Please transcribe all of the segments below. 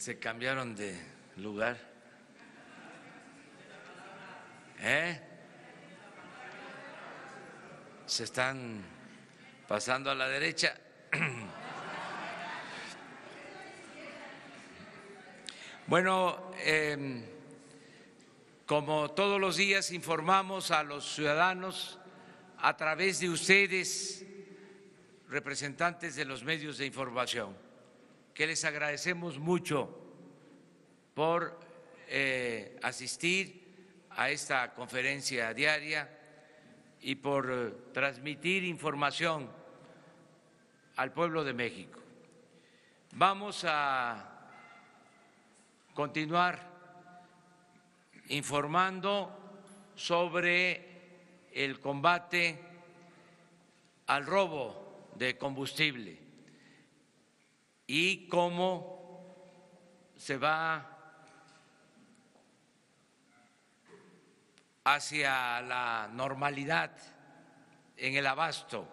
Se cambiaron de lugar. Se están pasando a la derecha. Bueno, como todos los días informamos a los ciudadanos a través de ustedes, representantes de los medios de información, que les agradecemos mucho por asistir a esta conferencia diaria y por transmitir información al pueblo de México. Vamos a continuar informando sobre el combate al robo de combustible y cómo se va hacia la normalidad en el abasto,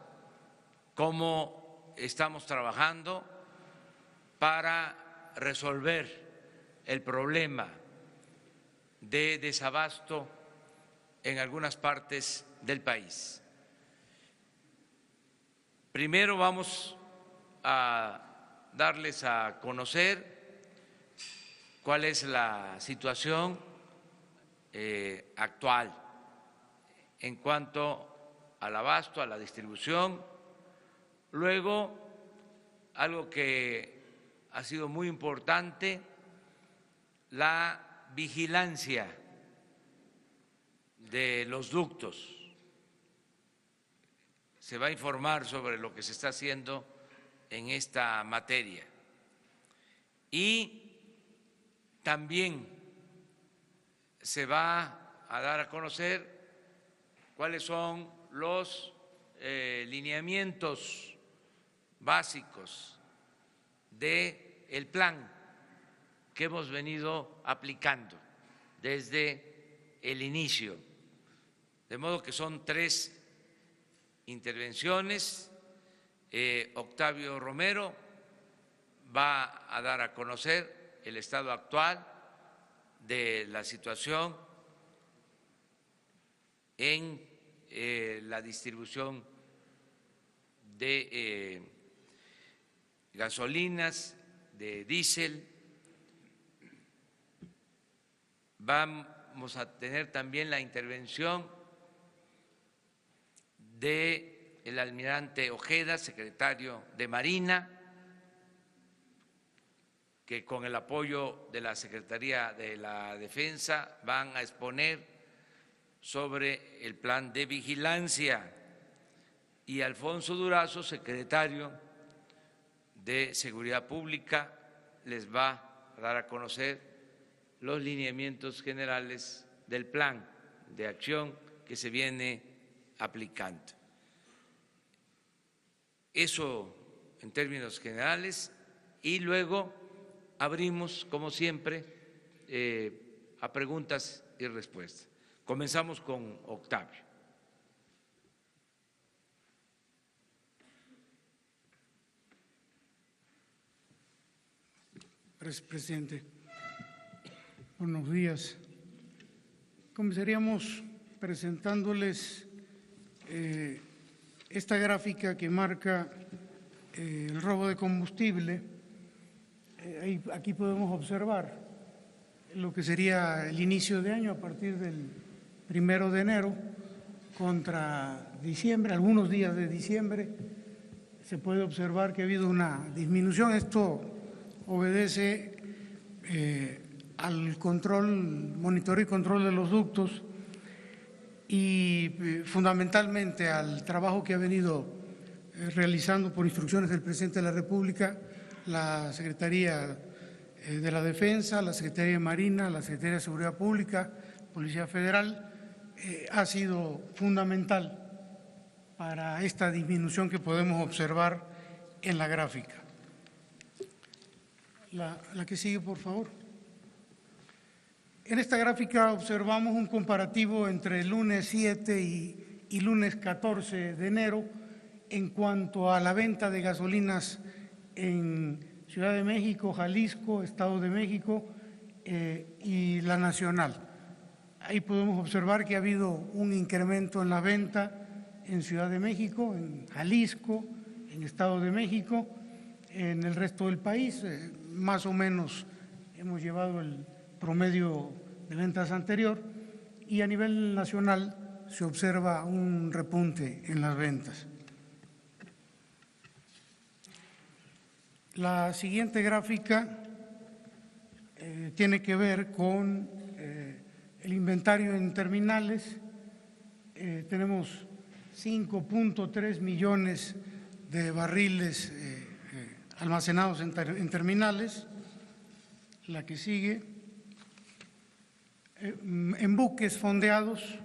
cómo estamos trabajando para resolver el problema de desabasto en algunas partes del país. Primero vamos a darles a conocer cuál es la situación actual en cuanto al abasto, a la distribución. Luego, algo que ha sido muy importante, la vigilancia de los ductos. Se va a informar sobre lo que se está haciendo en esta materia. Y también se va a dar a conocer cuáles son los lineamientos básicos del plan que hemos venido aplicando desde el inicio. De modo que son 3 intervenciones. Octavio Romero va a dar a conocer el estado actual de la situación en la distribución de gasolinas, de diésel. Vamos a tener también la intervención del almirante Ojeda, secretario de Marina, que con el apoyo de la Secretaría de la Defensa van a exponer sobre el plan de vigilancia, y Alfonso Durazo, secretario de Seguridad Pública, les va a dar a conocer los lineamientos generales del plan de acción que se viene aplicando. Eso en términos generales, y luego abrimos, como siempre, a preguntas y respuestas. Comenzamos con Octavio. Presidente, buenos días. Comenzaríamos presentándoles esta gráfica que marca el robo de combustible. Aquí podemos observar lo que sería el inicio de año a partir del 1 de enero contra diciembre, algunos días de diciembre. Se puede observar que ha habido una disminución. Esto obedece al control, monitoreo y control de los ductos y fundamentalmente al trabajo que ha venido realizando por instrucciones del presidente de la República la Secretaría de la Defensa, la Secretaría de Marina, la Secretaría de Seguridad Pública, Policía Federal. Ha sido fundamental para esta disminución que podemos observar en la gráfica. La que sigue, por favor. En esta gráfica observamos un comparativo entre el lunes 7 y lunes 14 de enero en cuanto a la venta de gasolinas en Ciudad de México, Jalisco, Estado de México y la Nacional. Ahí podemos observar que ha habido un incremento en la venta en Ciudad de México, en Jalisco, en Estado de México, en el resto del país, más o menos hemos llevado el promedio de ventas anterior y a nivel nacional se observa un repunte en las ventas. La siguiente gráfica tiene que ver con el inventario en terminales. Tenemos 5.3 millones de barriles almacenados en terminales. La que sigue. En buques fondeados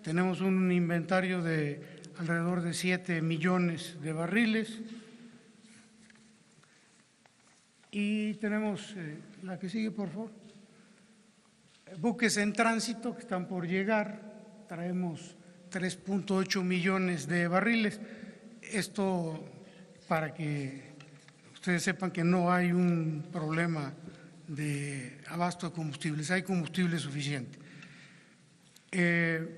tenemos un inventario de alrededor de 7 millones de barriles. Y tenemos, la que sigue, por favor, buques en tránsito que están por llegar, traemos 3.8 millones de barriles. Esto para que ustedes sepan que no hay un problema de abasto de combustibles, hay combustible suficiente. En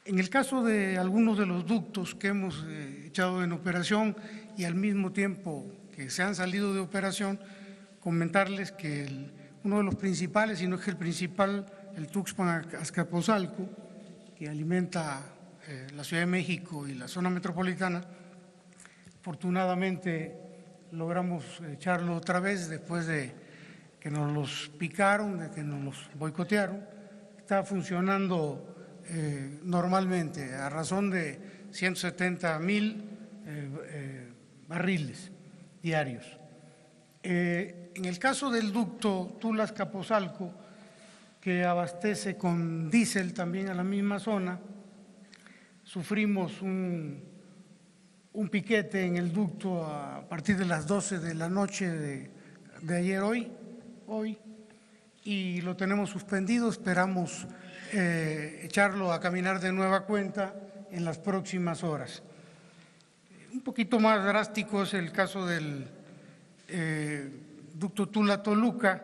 el caso de algunos de los ductos que hemos echado en operación y al mismo tiempo que se han salido de operación, comentarles que uno de los principales, si no es que el principal, el Tuxpan-Azcapotzalco, que alimenta la Ciudad de México y la zona metropolitana, afortunadamente logramos echarlo otra vez después de que nos los picaron, de que nos los boicotearon. Está funcionando normalmente a razón de 170,000 barriles diarios. En el caso del ducto Tula-Azcapotzalco, que abastece con diésel también a la misma zona, sufrimos un piquete en el ducto a partir de las 12 de la noche de ayer hoy, y lo tenemos suspendido. Esperamos echarlo a caminar de nueva cuenta en las próximas horas. Un poquito más drástico es el caso del ducto Tula-Toluca,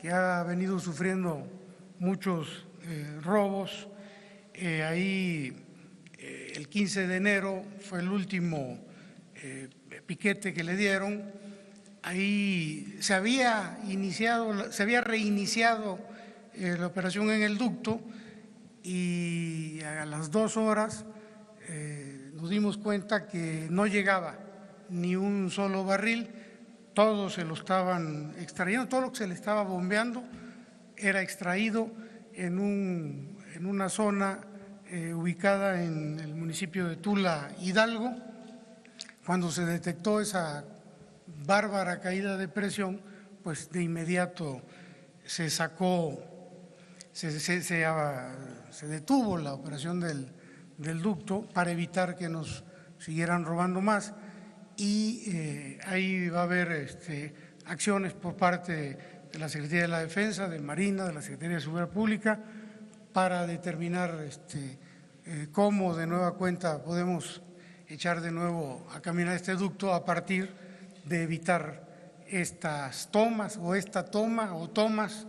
que ha venido sufriendo muchos robos. Ahí el 15 de enero fue el último piquete que le dieron. Ahí se había reiniciado la operación en el ducto y a las 2 horas nos dimos cuenta que no llegaba ni un solo barril, todo se lo estaban extrayendo, todo lo que se le estaba bombeando era extraído en una zona ubicada en el municipio de Tula, Hidalgo. Cuando se detectó esa bárbara caída de presión, pues de inmediato se detuvo la operación del ducto para evitar que nos siguieran robando más, y ahí va a haber acciones por parte de la Secretaría de la Defensa, de Marina, de la Secretaría de Seguridad Pública, para determinar cómo de nueva cuenta podemos echar de nuevo a caminar este ducto a partir de evitar estas tomas o esta toma o tomas.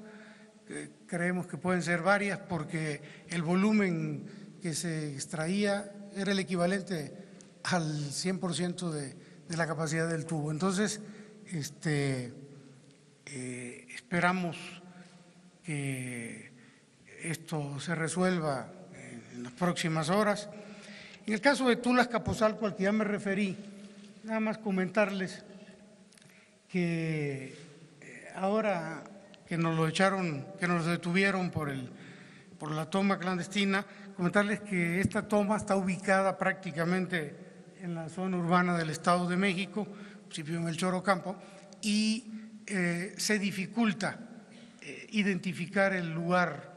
Creemos que pueden ser varias porque el volumen que se extraía era el equivalente al 100% de la capacidad del tubo. Entonces, esperamos que esto se resuelva en las próximas horas. En el caso de Tula-Azcapotzalco, al que ya me referí, nada más comentarles que ahora que nos lo echaron, que nos detuvieron por la toma clandestina, comentarles que esta toma está ubicada prácticamente en la zona urbana del Estado de México, municipio de Melchor Ocampo, y se dificulta identificar el lugar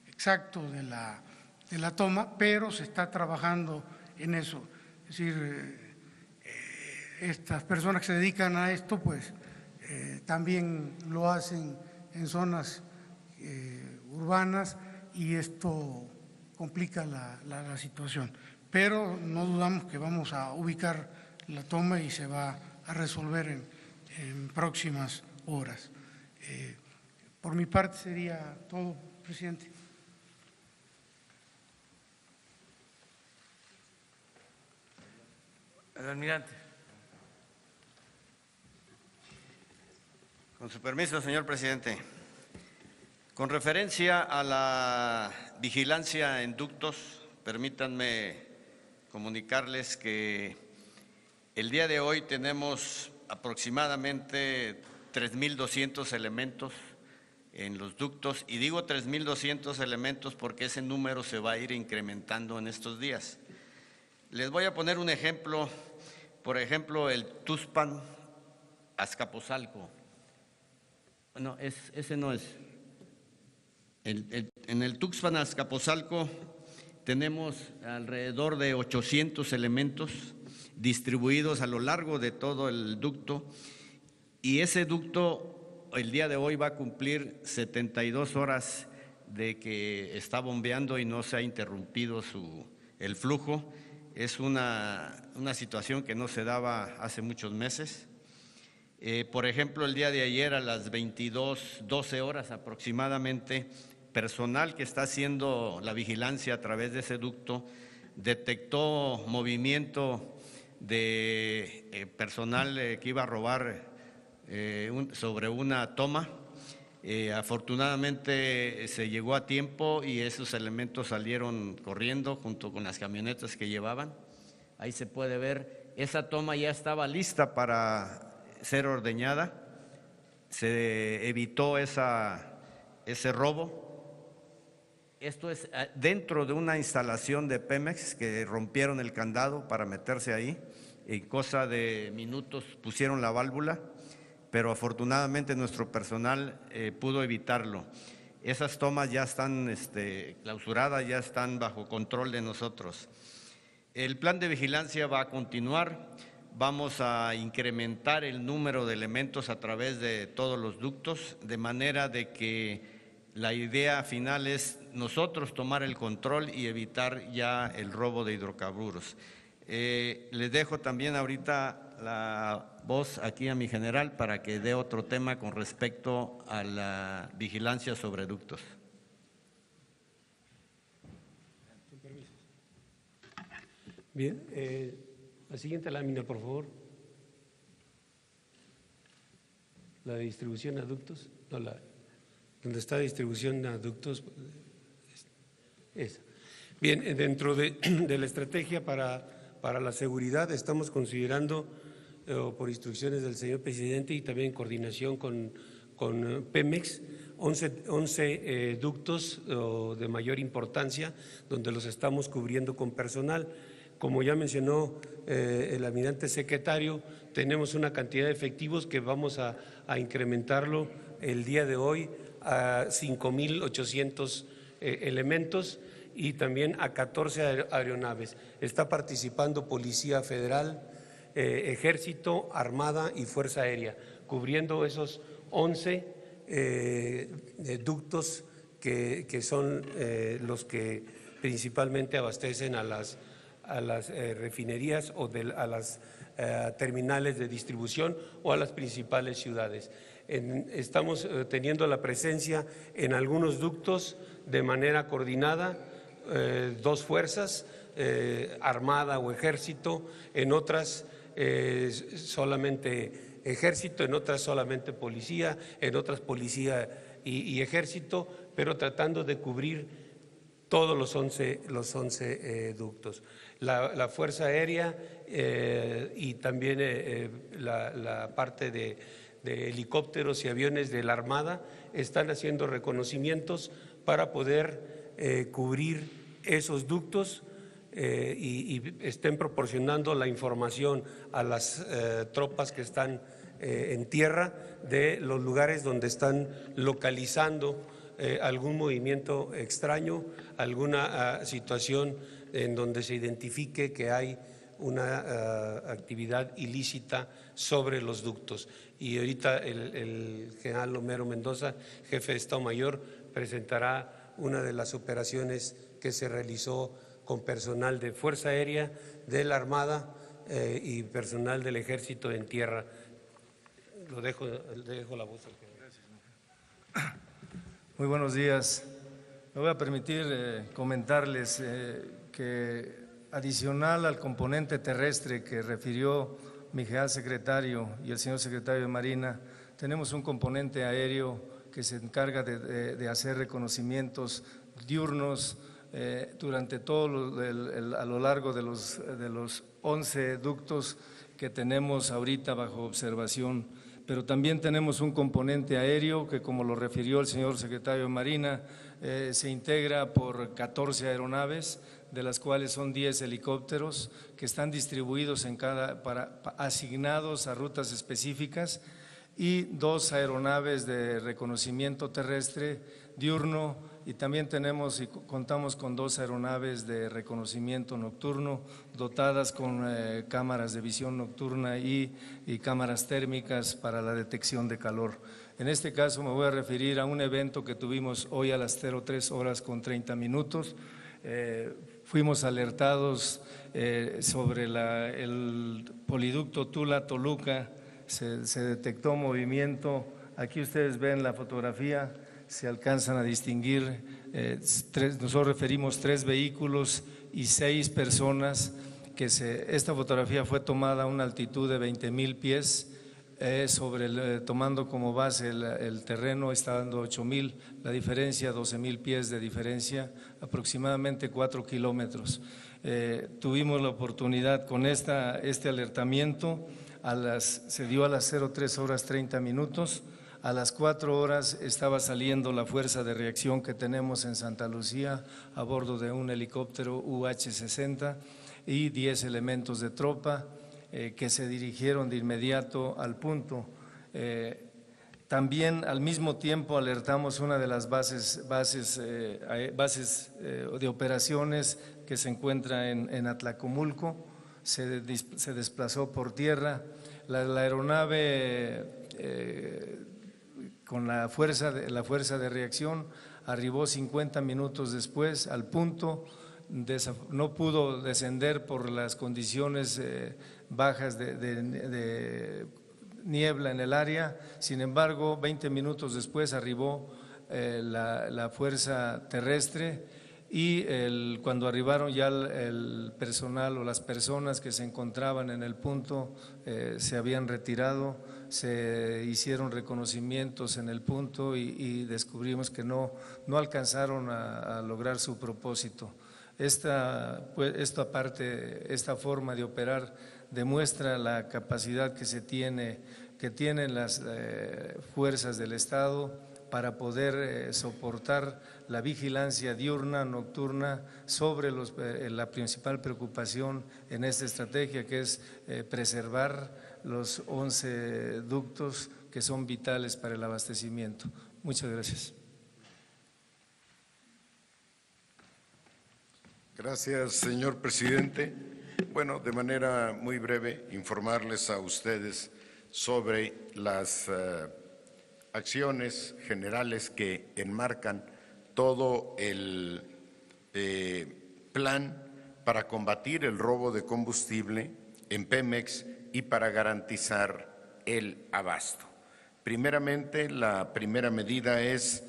exacto de la toma, pero se está trabajando en eso. Es decir, estas personas que se dedican a esto, pues también lo hacen en zonas urbanas y esto complica la situación. Pero no dudamos que vamos a ubicar la toma y se va a resolver en próximas horas. Por mi parte sería todo, presidente. El almirante. Con su permiso, señor presidente. Con referencia a la vigilancia en ductos, permítanme comunicarles que el día de hoy tenemos aproximadamente 3.200 elementos en los ductos, y digo 3.200 elementos porque ese número se va a ir incrementando en estos días. Les voy a poner un ejemplo, por ejemplo, el Tuxpan Azcapotzalco. No, ese no es. En el Tuxpan Azcapotzalco tenemos alrededor de 800 elementos distribuidos a lo largo de todo el ducto, y ese ducto el día de hoy va a cumplir 72 horas de que está bombeando y no se ha interrumpido el flujo. Es una situación que no se daba hace muchos meses. Por ejemplo, el día de ayer a las 22:12 horas aproximadamente, personal que está haciendo la vigilancia a través de ese ducto detectó movimiento de personal que iba a robar sobre una toma. Afortunadamente se llegó a tiempo y esos elementos salieron corriendo junto con las camionetas que llevaban. Ahí se puede ver, esa toma ya estaba lista para ser ordeñada, se evitó ese robo. Esto es dentro de una instalación de Pemex que rompieron el candado para meterse ahí, en cosa de minutos pusieron la válvula, pero afortunadamente nuestro personal pudo evitarlo. Esas tomas ya están clausuradas, ya están bajo control de nosotros. El plan de vigilancia va a continuar, vamos a incrementar el número de elementos a través de todos los ductos, de manera de que la idea final es nosotros tomar el control y evitar ya el robo de hidrocarburos. Les dejo también ahorita la voz aquí a mi general para que dé otro tema con respecto a la vigilancia sobre ductos. Bien, la siguiente lámina, por favor. La de distribución a ductos, no, donde está distribución a ductos, esa. Bien, dentro de la estrategia para la seguridad estamos considerando, por instrucciones del señor presidente y también en coordinación con Pemex, 11 ductos de mayor importancia, donde los estamos cubriendo con personal. Como ya mencionó el almirante secretario, tenemos una cantidad de efectivos que vamos a incrementarlo el día de hoy a 5.800 elementos y también a 14 aeronaves. Está participando Policía Federal, Ejército, Armada y Fuerza Aérea, cubriendo esos 11 ductos que son los que principalmente abastecen a las refinerías o a las terminales de distribución o a las principales ciudades. Estamos teniendo la presencia en algunos ductos de manera coordinada, dos fuerzas, Armada o Ejército, en otras solamente Ejército, en otras solamente Policía, en otras Policía y Ejército, pero tratando de cubrir todos los 11 ductos. La Fuerza Aérea y también la parte de helicópteros y aviones de la Armada están haciendo reconocimientos para poder cubrir esos ductos y estén proporcionando la información a las tropas que están en tierra de los lugares donde están localizando algún movimiento extraño, alguna situación en donde se identifique que hay una actividad ilícita sobre los ductos. Y ahorita el general Homero Mendoza, jefe de Estado Mayor, presentará una de las operaciones que se realizó con personal de Fuerza Aérea, de la Armada y personal del Ejército en tierra. Le dejo la voz. Muy buenos días. Me voy a permitir comentarles que adicional al componente terrestre que refirió mi general secretario y el señor secretario de Marina, tenemos un componente aéreo que se encarga de hacer reconocimientos diurnos durante todo a lo largo de los 11 ductos que tenemos ahorita bajo observación. Pero también tenemos un componente aéreo que, como lo refirió el señor secretario de Marina, se integra por 14 aeronaves, de las cuales son 10 helicópteros que están distribuidos asignados a rutas específicas, y 2 aeronaves de reconocimiento terrestre diurno, y también tenemos y contamos con 2 aeronaves de reconocimiento nocturno dotadas con cámaras de visión nocturna y cámaras térmicas para la detección de calor. En este caso me voy a referir a un evento que tuvimos hoy a las 03:30. Fuimos alertados sobre el poliducto Tula-Toluca. Se detectó movimiento. Aquí ustedes ven la fotografía, se alcanzan a distinguir, nosotros referimos 3 vehículos y 6 personas. Esta fotografía fue tomada a una altitud de 20,000 pies, tomando como base el terreno, está dando 8,000, la diferencia 12,000 pies de diferencia, aproximadamente 4 kilómetros. Tuvimos la oportunidad con este alertamiento. Se dio a las 03:30. A las 4 horas estaba saliendo la fuerza de reacción que tenemos en Santa Lucía a bordo de un helicóptero UH-60 y 10 elementos de tropa que se dirigieron de inmediato al punto. También al mismo tiempo alertamos una de las bases de operaciones que se encuentra en Atlacomulco. Se desplazó por tierra. La aeronave con la fuerza de reacción arribó 50 minutos después al punto. No pudo descender por las condiciones bajas de niebla en el área. Sin embargo, 20 minutos después arribó la fuerza terrestre, y cuando arribaron ya el personal o las personas que se encontraban en el punto se habían retirado. Se hicieron reconocimientos en el punto y descubrimos que no alcanzaron a lograr su propósito. Esta forma de operar demuestra la capacidad que tienen las fuerzas del Estado para poder soportar la vigilancia diurna, nocturna, sobre la principal preocupación en esta estrategia, que es preservar los 11 ductos que son vitales para el abastecimiento. Muchas gracias. Gracias, señor presidente. Bueno, de manera muy breve, informarles a ustedes sobre las acciones generales que enmarcan todo el plan para combatir el robo de combustible en Pemex y para garantizar el abasto. Primeramente, la primera medida es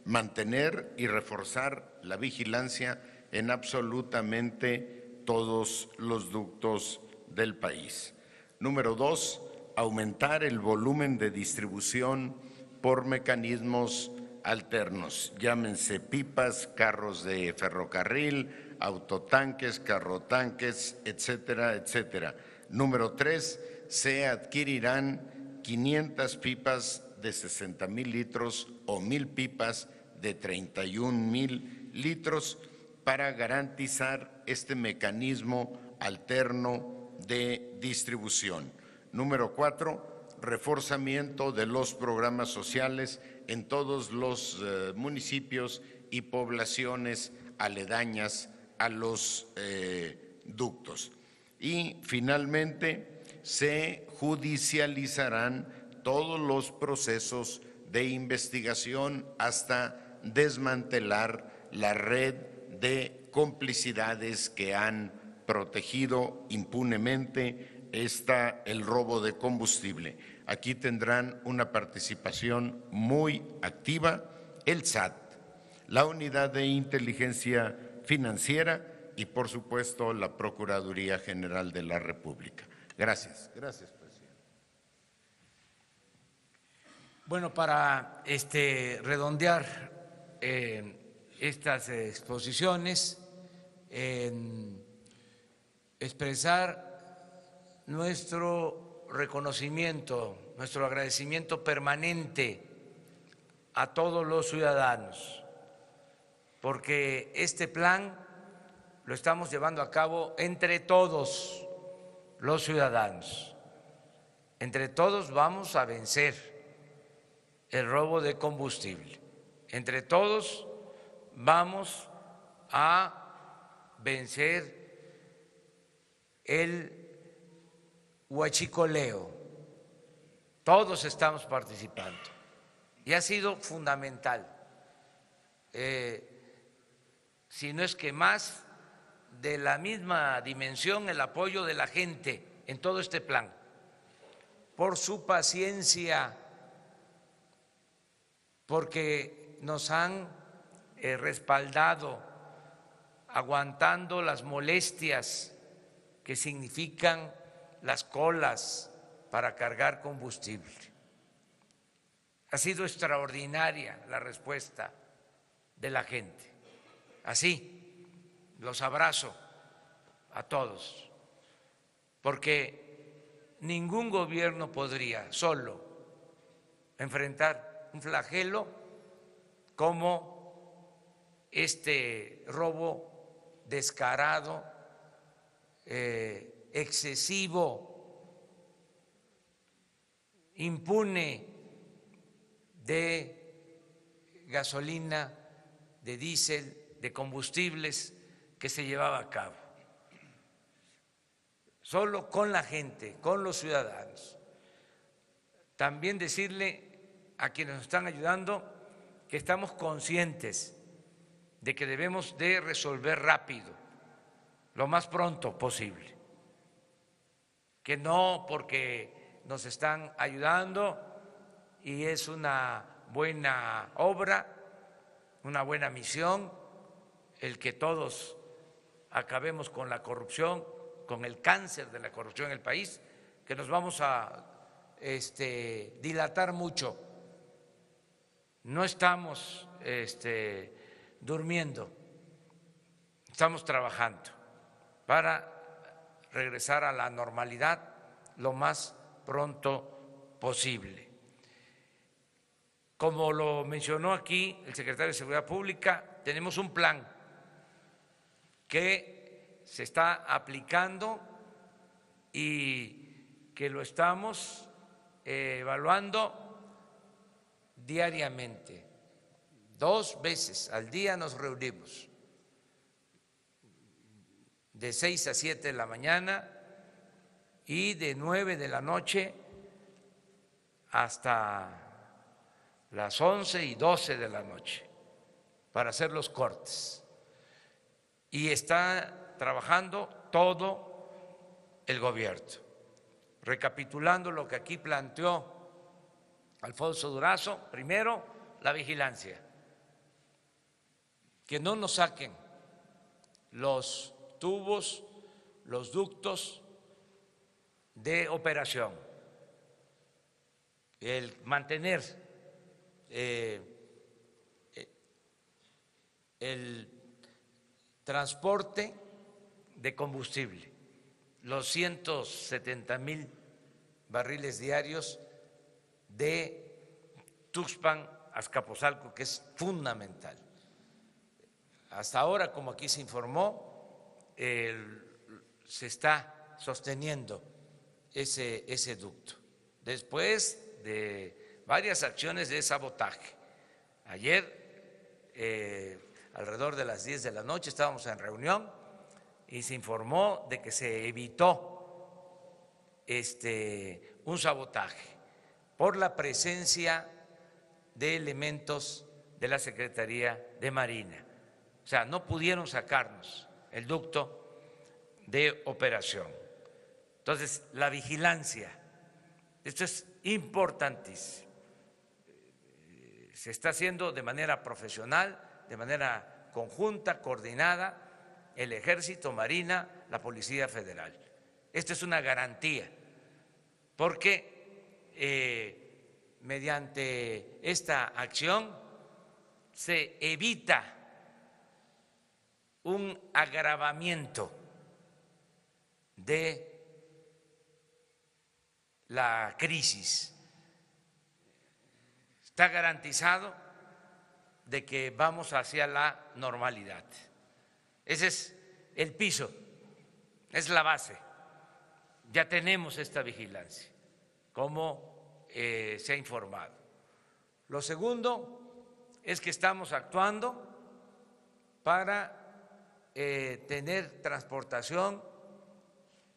mantener y reforzar la vigilancia en absolutamente todos los ductos del país. Número 2, aumentar el volumen de distribución por mecanismos alternos, llámense pipas, carros de ferrocarril, autotanques, carrotanques, etcétera, etcétera. Número 3, se adquirirán 500 pipas de 60,000 litros o 1,000 pipas de 31,000 litros para garantizar este mecanismo alterno de distribución. Número 4, reforzamiento de los programas sociales en todos los municipios y poblaciones aledañas a los ductos. Y finalmente se judicializarán todos los procesos de investigación hasta desmantelar la red de complicidades que han protegido impunemente está el robo de combustible. Aquí tendrán una participación muy activa el SAT, la Unidad de Inteligencia Financiera y, por supuesto, la Procuraduría General de la República. Gracias. Gracias, presidente. Bueno, para redondear estas exposiciones, expresar nuestro reconocimiento, nuestro agradecimiento permanente a todos los ciudadanos, porque este plan lo estamos llevando a cabo entre todos los ciudadanos. Entre todos vamos a vencer el robo de combustible. Entre todos vamos a vencer el huachicoleo. Todos estamos participando y ha sido fundamental, si no es que más de la misma dimensión, el apoyo de la gente en todo este plan, por su paciencia, porque nos han respaldado, aguantando las molestias que significan las colas para cargar combustible. Ha sido extraordinaria la respuesta de la gente. Así, los abrazo a todos, porque ningún gobierno podría solo enfrentar un flagelo como este robo descarado, excesivo, impune de gasolina, de diésel, de combustibles que se llevaba a cabo. Solo con la gente, con los ciudadanos. También decirle a quienes nos están ayudando que estamos conscientes de que debemos de resolver rápido, lo más pronto posible, que no porque nos están ayudando y es una buena obra, una buena misión, el que todos acabemos con la corrupción, con el cáncer de la corrupción en el país, que nos vamos a dilatar mucho. No estamos durmiendo, estamos trabajando para regresar a la normalidad lo más pronto posible. Como lo mencionó aquí el secretario de Seguridad Pública, tenemos un plan que se está aplicando y que lo estamos evaluando diariamente. 2 veces al día nos reunimos, de 6 a 7 de la mañana y de 9 de la noche hasta las 11 y 12 de la noche para hacer los cortes. Y está trabajando todo el gobierno. Recapitulando lo que aquí planteó Alfonso Durazo, primero, la vigilancia, que no nos saquen los tubos, los ductos de operación, el mantener el transporte de combustible, los 170,000 barriles diarios de Tuxpan a Azcapotzalco, que es fundamental. Hasta ahora, como aquí se informó, se está sosteniendo ese ducto, después de varias acciones de sabotaje. Ayer, alrededor de las 10 de la noche, estábamos en reunión y se informó de que se evitó un sabotaje por la presencia de elementos de la Secretaría de Marina. O sea, no pudieron sacarnos el ducto de operación. Entonces, la vigilancia, esto es importantísimo. Se está haciendo de manera profesional, de manera conjunta, coordinada, el Ejército, Marina, la Policía Federal. Esta es una garantía, porque mediante esta acción se evita un agravamiento de la crisis. Está garantizado de que vamos hacia la normalidad. Ese es el piso, es la base. Ya tenemos esta vigilancia, como se ha informado. Lo segundo es que estamos actuando para tener transportación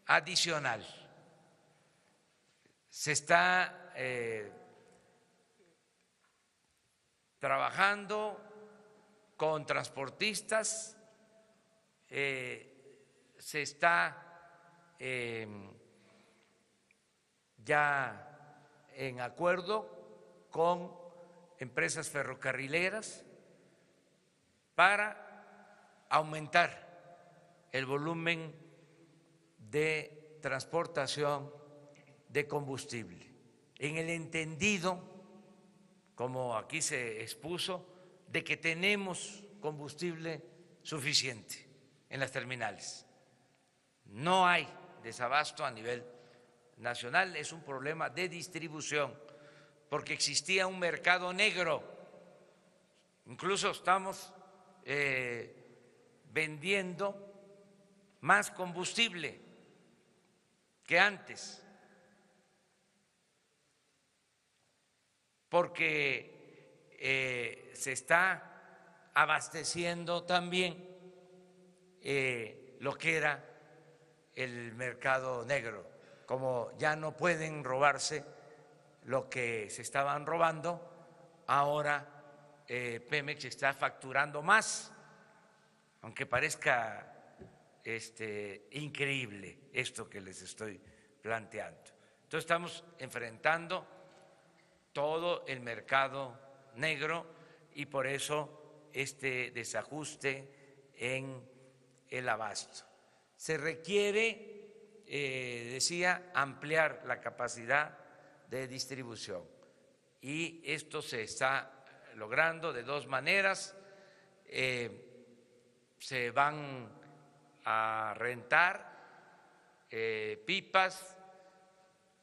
adicional. Se está trabajando con transportistas, se está ya en acuerdo con empresas ferrocarrileras para aumentar el volumen de transportación de combustible, en el entendido, como aquí se expuso, de que tenemos combustible suficiente en las terminales. No hay desabasto a nivel nacional, es un problema de distribución, porque existía un mercado negro. Incluso estamos vendiendo más combustible que antes, porque se está abasteciendo también lo que era el mercado negro. Como ya no pueden robarse lo que se estaban robando, ahora Pemex está facturando más, aunque parezca increíble esto que les estoy planteando. Entonces estamos enfrentando todo el mercado negro y por eso este desajuste en el abasto. Se requiere, decía, ampliar la capacidad de distribución y esto se está logrando de dos maneras. Se van a rentar pipas,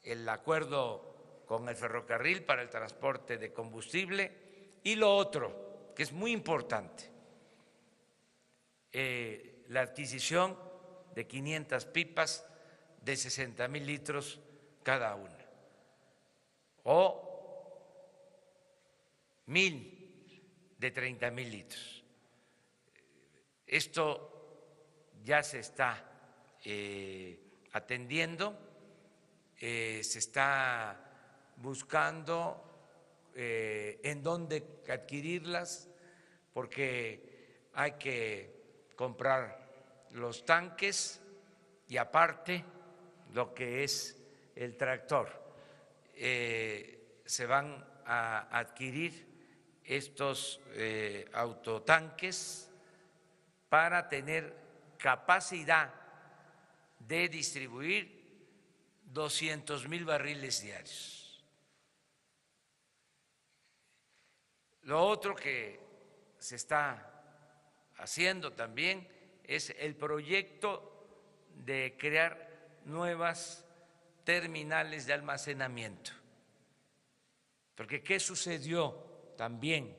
el acuerdo con el ferrocarril para el transporte de combustible y lo otro, que es muy importante, la adquisición de 500 pipas de 60,000 litros cada una o 1,000 de 30,000 litros. Esto ya se está atendiendo, se está buscando en dónde adquirirlas, porque hay que comprar los tanques y aparte lo que es el tractor. Se van a adquirir estos autotanques para tener capacidad de distribuir 200,000 barriles diarios. Lo otro que se está haciendo también es el proyecto de crear nuevas terminales de almacenamiento. Porque ¿qué sucedió también?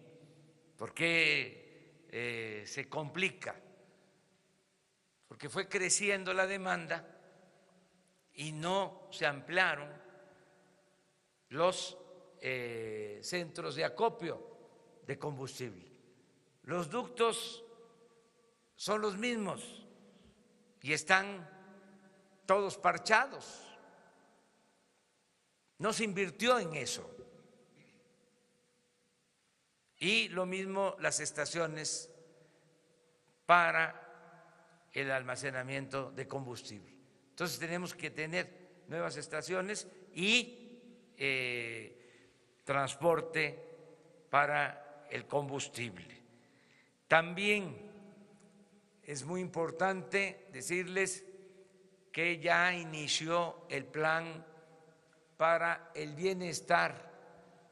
¿Por qué se complica? Porque fue creciendo la demanda y no se ampliaron los centros de acopio de combustible. Los ductos son los mismos y están todos parchados. No se invirtió en eso. Y lo mismo las estaciones para el almacenamiento de combustible. Entonces tenemos que tener nuevas estaciones y transporte para el combustible. También es muy importante decirles que ya inició el plan para el bienestar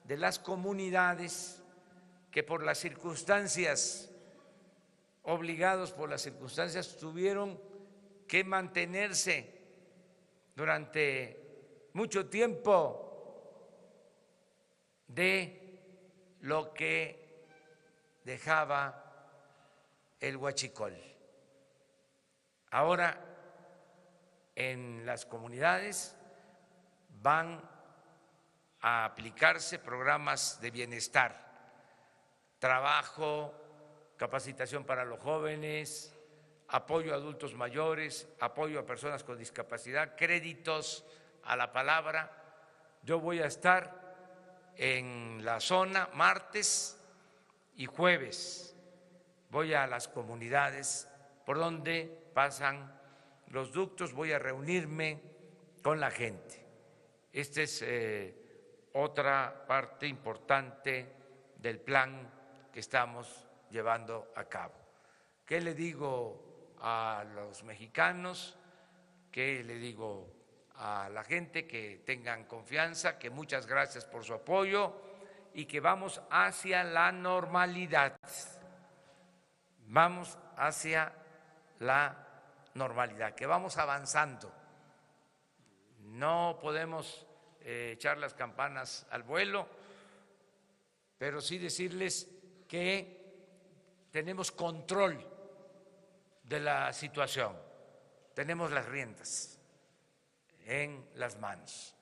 de las comunidades que por las circunstancias, obligados por las circunstancias, tuvieron que mantenerse durante mucho tiempo de lo que dejaba el huachicol. Ahora en las comunidades van a aplicarse programas de bienestar, trabajo, capacitación para los jóvenes, apoyo a adultos mayores, apoyo a personas con discapacidad, créditos a la palabra. Yo voy a estar en la zona martes y jueves. Voy a las comunidades por donde pasan los ductos, voy a reunirme con la gente. Esta es otra parte importante del plan que estamos llevando a cabo. ¿Qué le digo a los mexicanos? ¿Qué le digo a la gente? Que tengan confianza, que muchas gracias por su apoyo y que vamos hacia la normalidad. Vamos hacia la normalidad, que vamos avanzando. No podemos echar las campanas al vuelo, pero sí decirles que tenemos control de la situación, tenemos las riendas en las manos,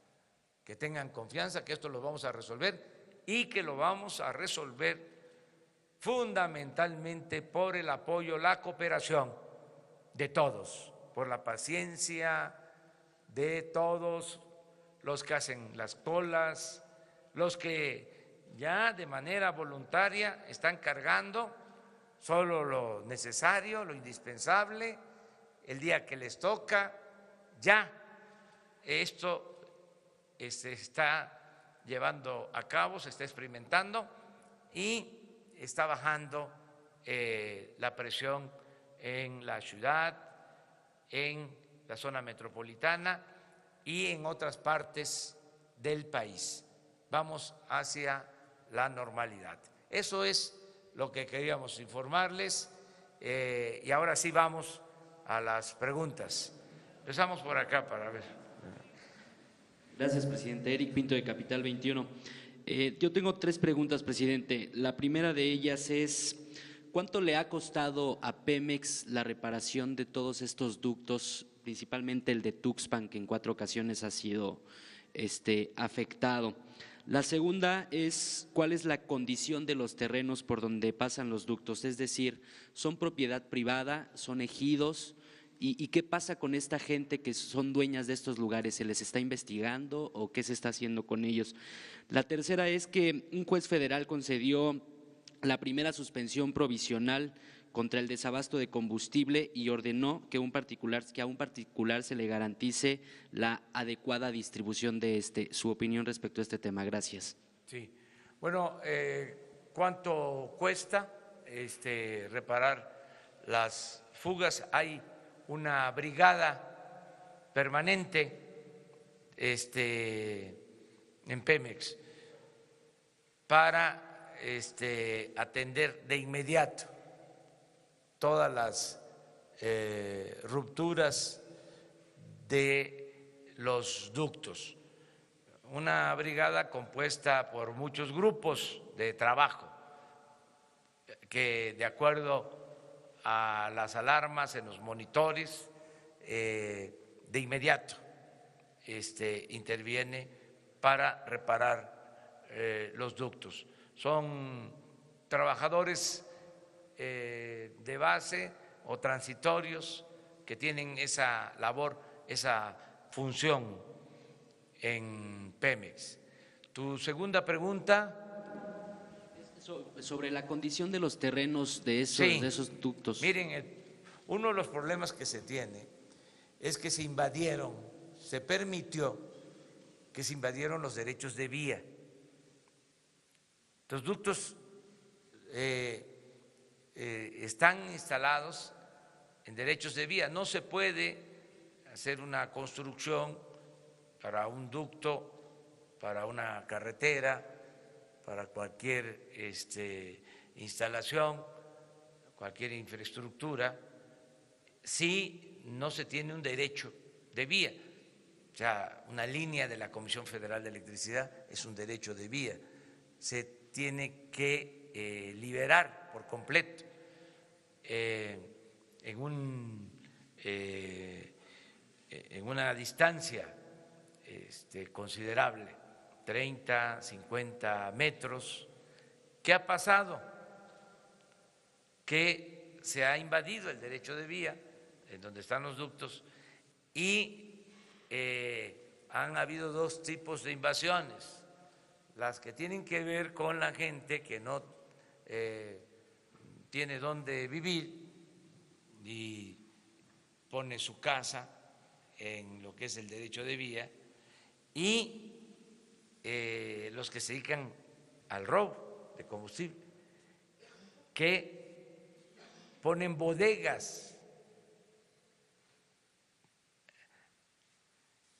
que tengan confianza que esto lo vamos a resolver y que lo vamos a resolver fundamentalmente por el apoyo, la cooperación de todos, por la paciencia de todos los que hacen las colas, los que ya de manera voluntaria están cargando solo lo necesario, lo indispensable, el día que les toca. Ya esto se está llevando a cabo, se está experimentando y está bajando la presión en la ciudad, en la zona metropolitana y en otras partes del país. Vamos hacia la normalidad. Eso es lo que queríamos informarles y ahora sí vamos a las preguntas. Empezamos por acá para ver. Gracias, presidente. Eric Pinto, de Capital 21. Yo tengo 3 preguntas, presidente. La primera de ellas es, ¿cuánto le ha costado a Pemex la reparación de todos estos ductos, principalmente el de Tuxpan, que en 4 ocasiones ha sido afectado? La segunda es, ¿cuál es la condición de los terrenos por donde pasan los ductos? Es decir, ¿son propiedad privada, son ejidos? ¿Y qué pasa con esta gente que son dueñas de estos lugares? ¿Se les está investigando o qué se está haciendo con ellos? La tercera es que un juez federal concedió la primera suspensión provisional contra el desabasto de combustible y ordenó que a un particular se le garantice la adecuada distribución de Su opinión respecto a este tema. Gracias. Sí. Bueno, ¿cuánto cuesta reparar las fugas? Hay una brigada permanente en Pemex para atender de inmediato todas las rupturas de los ductos. Una brigada compuesta por muchos grupos de trabajo que, de acuerdo a las alarmas en los monitores, de inmediato interviene para reparar los ductos. Son trabajadores de base o transitorios que tienen esa labor, esa función en Pemex. Tu segunda pregunta. Sobre la condición de los terrenos de esos ductos. Miren, uno de los problemas que se tiene es que se permitió que se invadieron los derechos de vía. Los ductos están instalados en derechos de vía. No se puede hacer una construcción para un ducto, para una carretera, para cualquier instalación, cualquier infraestructura, si no se tiene un derecho de vía. O sea, una línea de la Comisión Federal de Electricidad es un derecho de vía. Se tiene que liberar por completo en una distancia considerable, 30, 50 metros. ¿Qué ha pasado? Que se ha invadido el derecho de vía, en donde están los ductos, y han habido dos tipos de invasiones: las que tienen que ver con la gente que no tiene dónde vivir y pone su casa en lo que es el derecho de vía, y los que se dedican al robo de combustible, que ponen bodegas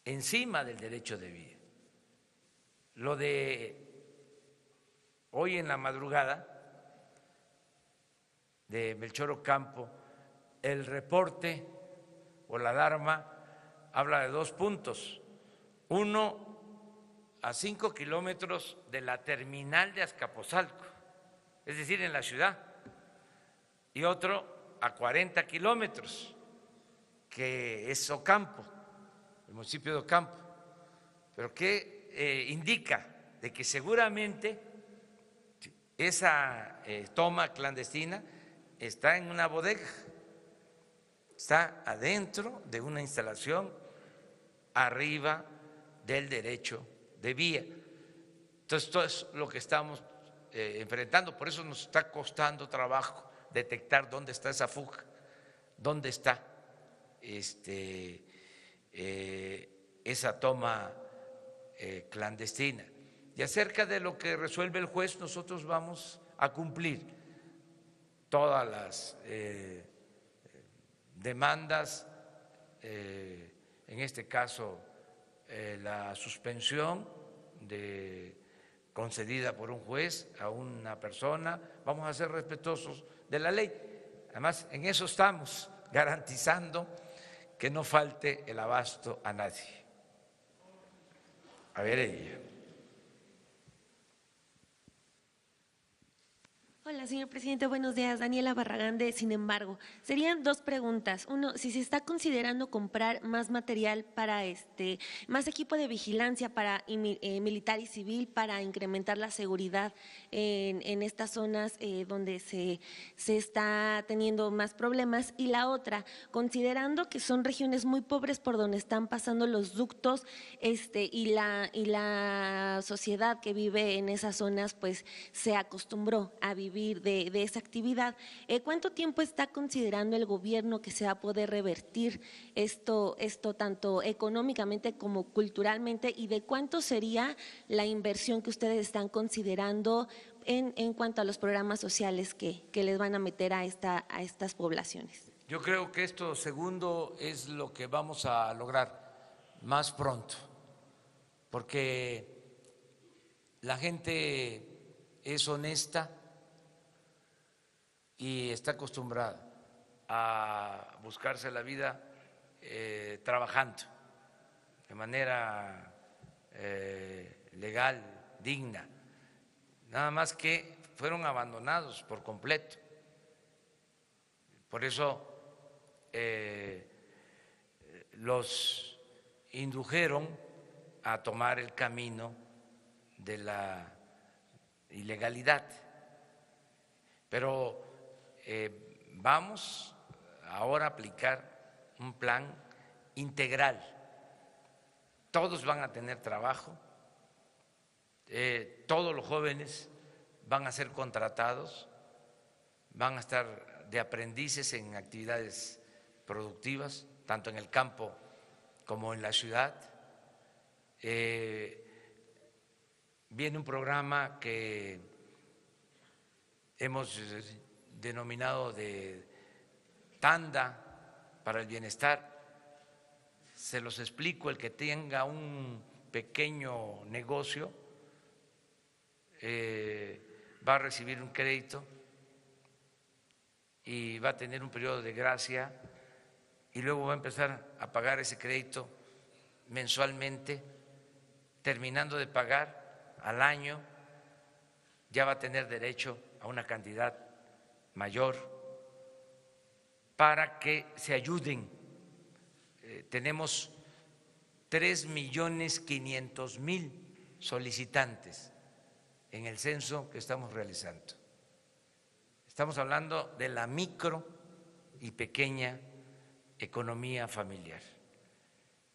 encima del derecho de vía. Lo de hoy en la madrugada de Melchor Ocampo, el reporte o la alarma habla de 2 puntos. Uno, a 5 kilómetros de la terminal de Azcapotzalco, es decir, en la ciudad, y otro a 40 kilómetros, que es Ocampo, el municipio de Ocampo, pero que indica de que seguramente esa toma clandestina está en una bodega, está adentro de una instalación arriba del derecho de vía. Entonces, esto es lo que estamos enfrentando, por eso nos está costando trabajo detectar dónde está esa fuga, dónde está esa toma clandestina. Y acerca de lo que resuelve el juez, nosotros vamos a cumplir todas las demandas, en este caso la suspensión concedida por un juez a una persona. Vamos a ser respetuosos de la ley. Además, en eso estamos, garantizando que no falte el abasto a nadie. A ver, ella. Hola, señor presidente, buenos días. Daniela Barragán de Sin embargo. Serían 2 preguntas. Uno, si se está considerando comprar más material para más equipo de vigilancia para militar y civil para incrementar la seguridad en estas zonas donde se está teniendo más problemas. Y la otra, considerando que son regiones muy pobres por donde están pasando los ductos y la sociedad que vive en esas zonas pues se acostumbró a vivir de esa actividad. ¿Cuánto tiempo está considerando el gobierno que se va a poder revertir esto tanto económicamente como culturalmente, y de cuánto sería la inversión que ustedes están considerando en cuanto a los programas sociales que les van a meter a estas poblaciones? Yo creo que esto segundo es lo que vamos a lograr más pronto, porque la gente es honesta y está acostumbrada a buscarse la vida trabajando de manera legal, digna, nada más que fueron abandonados por completo. Por eso los indujeron a tomar el camino de la ilegalidad, pero vamos ahora a aplicar un plan integral. Todos van a tener trabajo, todos los jóvenes van a ser contratados, van a estar de aprendices en actividades productivas, tanto en el campo como en la ciudad. Viene un programa que hemos denominado de tanda para el bienestar. Se los explico: el que tenga un pequeño negocio va a recibir un crédito y va a tener un periodo de gracia y luego va a empezar a pagar ese crédito mensualmente. Terminando de pagar al año, ya va a tener derecho a una cantidad mayor para que se ayuden. Tenemos 3.500.000 solicitantes en el censo que estamos realizando. Estamos hablando de la micro y pequeña economía familiar,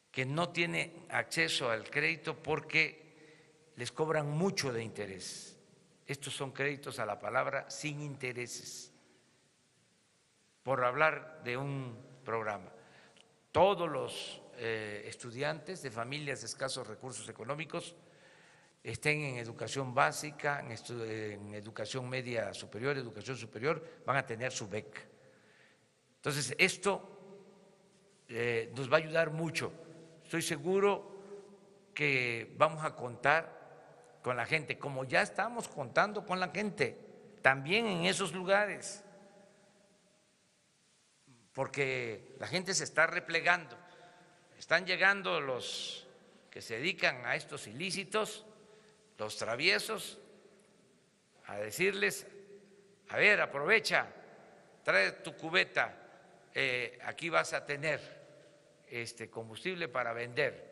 que no tiene acceso al crédito porque les cobran mucho de interés. Estos son créditos a la palabra sin intereses, por hablar de un programa. Todos los estudiantes de familias de escasos recursos económicos, estén en educación básica, en educación media superior, educación superior, van a tener su beca. Entonces, esto nos va a ayudar mucho. Estoy seguro que vamos a contar con la gente, como ya estamos contando con la gente, también en esos lugares, porque la gente se está replegando. Están llegando los que se dedican a estos ilícitos, los traviesos, a decirles: a ver, aprovecha, trae tu cubeta, aquí vas a tener combustible para vender.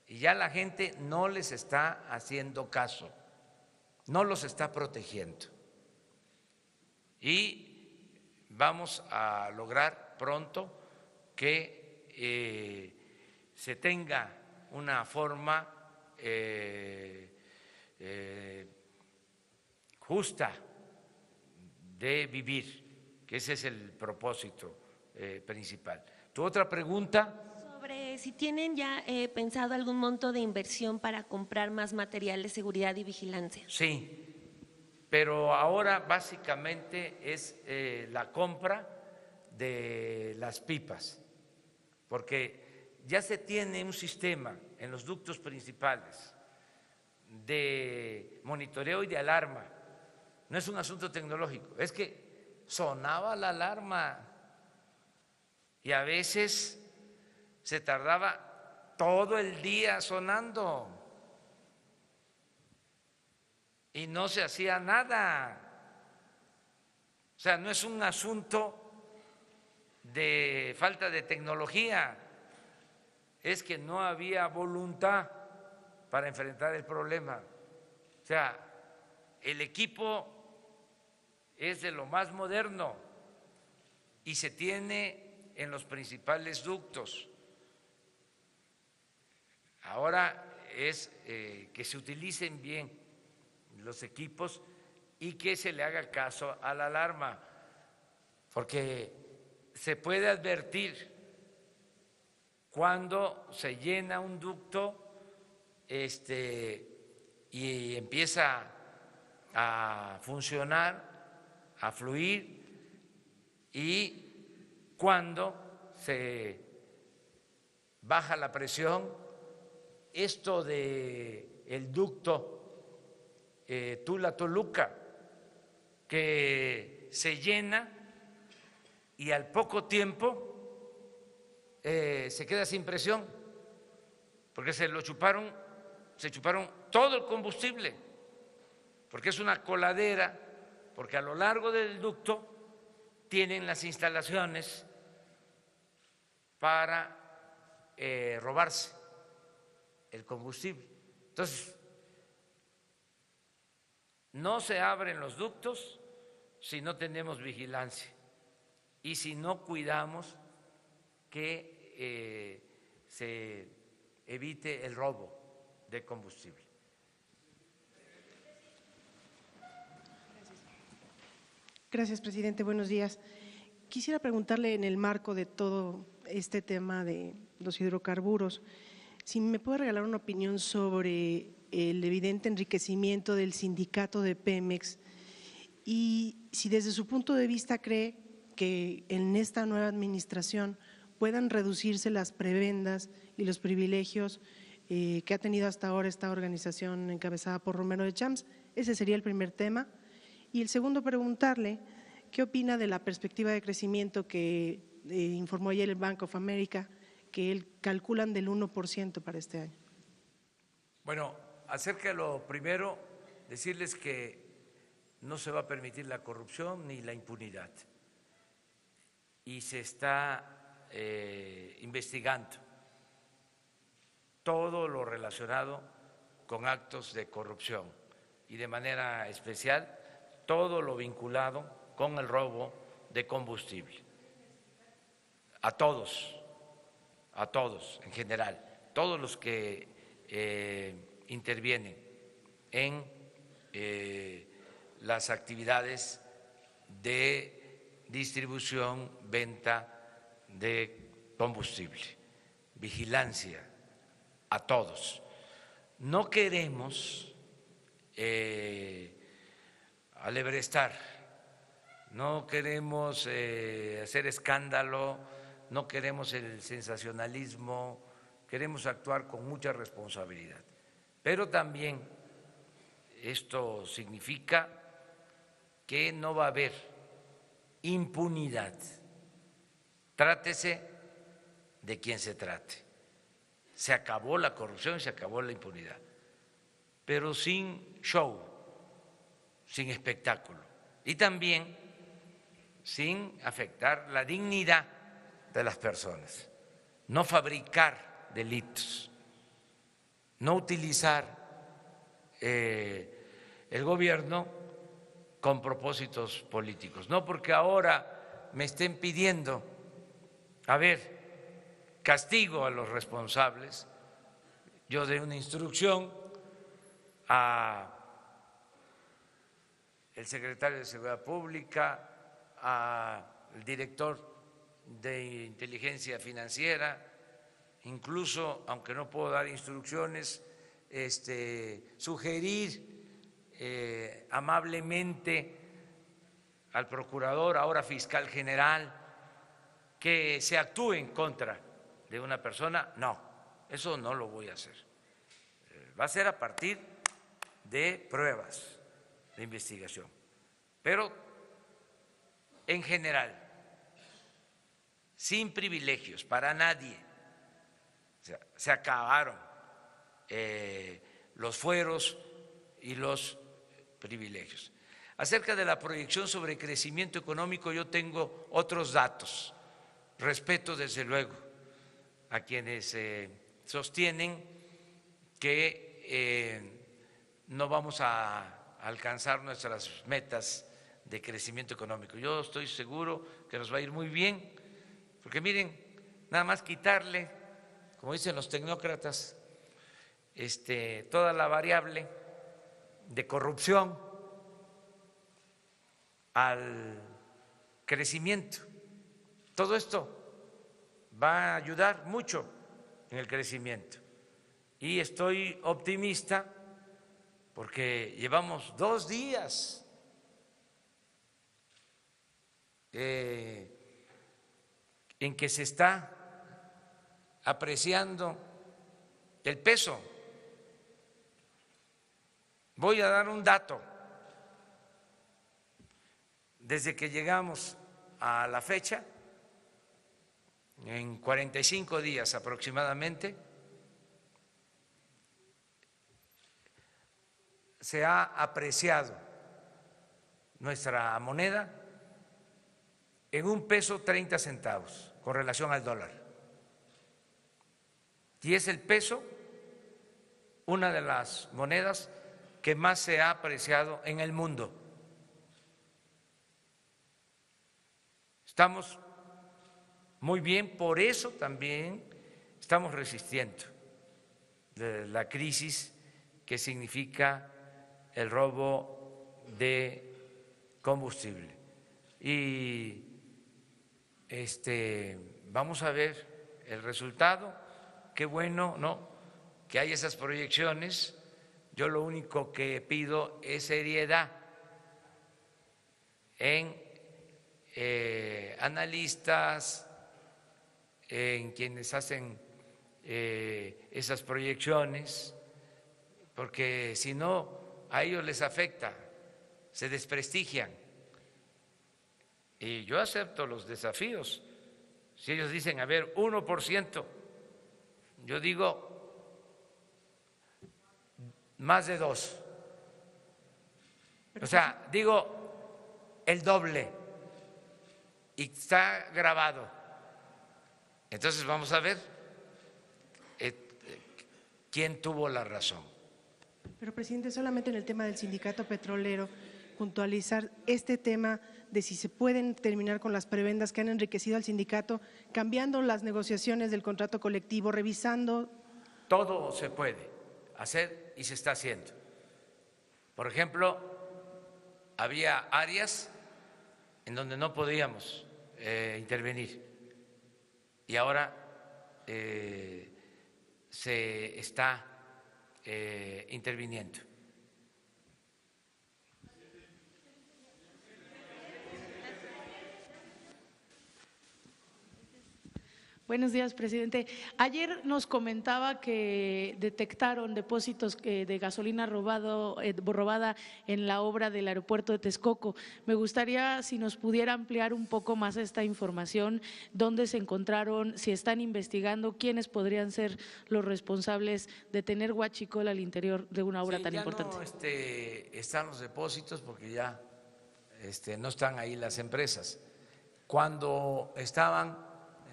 Y ya la gente no les está haciendo caso, no los está protegiendo. Y vamos a lograr pronto que se tenga una forma justa de vivir, que ese es el propósito principal. Tu otra pregunta. Sobre si tienen ya pensado algún monto de inversión para comprar más material de seguridad y vigilancia. Sí, pero ahora básicamente es la compra de las pipas, porque ya se tiene un sistema en los ductos principales de monitoreo y de alarma. No es un asunto tecnológico, es que sonaba la alarma y a veces se tardaba todo el día sonando y no se hacía nada. O sea, no es un asunto de falta de tecnología, es que no había voluntad para enfrentar el problema. O sea, el equipo es de lo más moderno y se tiene en los principales ductos. Ahora es que se utilicen bien los equipos y que se le haga caso a la alarma, porque se puede advertir cuando se llena un ducto y empieza a funcionar, a fluir, y cuando se baja la presión. Esto de el ducto Tula-Toluca, que se llena y al poco tiempo se queda sin presión, porque se chuparon todo el combustible, porque es una coladera, porque a lo largo del ducto tienen las instalaciones para robarse el combustible. Entonces, no se abren los ductos si no tenemos vigilancia y si no cuidamos que se evite el robo de combustible. Gracias, presidente. Buenos días. Quisiera preguntarle, en el marco de todo este tema de los hidrocarburos. Si me puede regalar una opinión sobre el evidente enriquecimiento del sindicato de Pemex y si desde su punto de vista cree que en esta nueva administración puedan reducirse las prebendas y los privilegios que ha tenido hasta ahora esta organización encabezada por Romero de Champs. Ese sería el primer tema. Y el segundo, preguntarle qué opina de la perspectiva de crecimiento que informó ayer el Bank of America, que calculan del 1% para este año. Bueno, acerca de lo primero, decirles que no se va a permitir la corrupción ni la impunidad. Y se está investigando todo lo relacionado con actos de corrupción y de manera especial todo lo vinculado con el robo de combustible. A todos en general, todos los que intervienen en las actividades de distribución, venta de combustible, vigilancia a todos. No queremos alebrestar, no queremos hacer escándalo, no queremos el sensacionalismo, queremos actuar con mucha responsabilidad. Pero también esto significa que no va a haber impunidad. Trátese de quien se trate. Se acabó la corrupción y se acabó la impunidad, pero sin show, sin espectáculo y también sin afectar la dignidad de las personas. No fabricar delitos, no utilizar el gobierno con propósitos políticos, no porque ahora me estén pidiendo, a ver, castigo a los responsables, yo doy una instrucción a el secretario de Seguridad Pública, al director de Inteligencia Financiera, incluso, aunque no puedo dar instrucciones, sugerir amablemente al procurador, ahora fiscal general, que se actúe en contra de una persona. No, eso no lo voy a hacer. Va a ser a partir de pruebas de investigación, pero en general, sin privilegios para nadie. O sea, se acabaron los fueros y los privilegios. Acerca de la proyección sobre crecimiento económico, yo tengo otros datos. Respeto, desde luego, a quienes sostienen que no vamos a alcanzar nuestras metas de crecimiento económico. Yo estoy seguro que nos va a ir muy bien, porque miren, nada más quitarle, como dicen los tecnócratas, toda la variable de corrupción al crecimiento. Todo esto va a ayudar mucho en el crecimiento y estoy optimista porque llevamos 2 días en que se está apreciando el peso. Voy a dar un dato. Desde que llegamos a la fecha, en 45 días aproximadamente, se ha apreciado nuestra moneda en $1.30 con relación al dólar. Y es el peso una de las monedas que más se ha apreciado en el mundo. Estamos muy bien, por eso también estamos resistiendo la crisis que significa el robo de combustible. Y vamos a ver el resultado. Qué bueno, ¿no?, que hay esas proyecciones. Yo lo único que pido es seriedad en analistas, en quienes hacen esas proyecciones, porque si no, a ellos les afecta, se desprestigian. Y yo acepto los desafíos. Si ellos dicen, a ver, 1%, yo digo más de 2. O sea, digo el doble. Y está grabado. Entonces vamos a ver quién tuvo la razón. Pero, presidente, solamente en el tema del sindicato petrolero, puntualizar este tema de si se pueden terminar con las prebendas que han enriquecido al sindicato, cambiando las negociaciones del contrato colectivo, revisando. Todo se puede hacer y se está haciendo. Por ejemplo, había áreas en donde no podíamos intervenir y ahora se está interviniendo. Buenos días, presidente. Ayer nos comentaba que detectaron depósitos de gasolina robada en la obra del aeropuerto de Texcoco. Me gustaría si nos pudiera ampliar un poco más esta información, dónde se encontraron, si están investigando, quiénes podrían ser los responsables de tener huachicol al interior de una obra tan importante. No están los depósitos porque ya no están ahí las empresas. Cuando estaban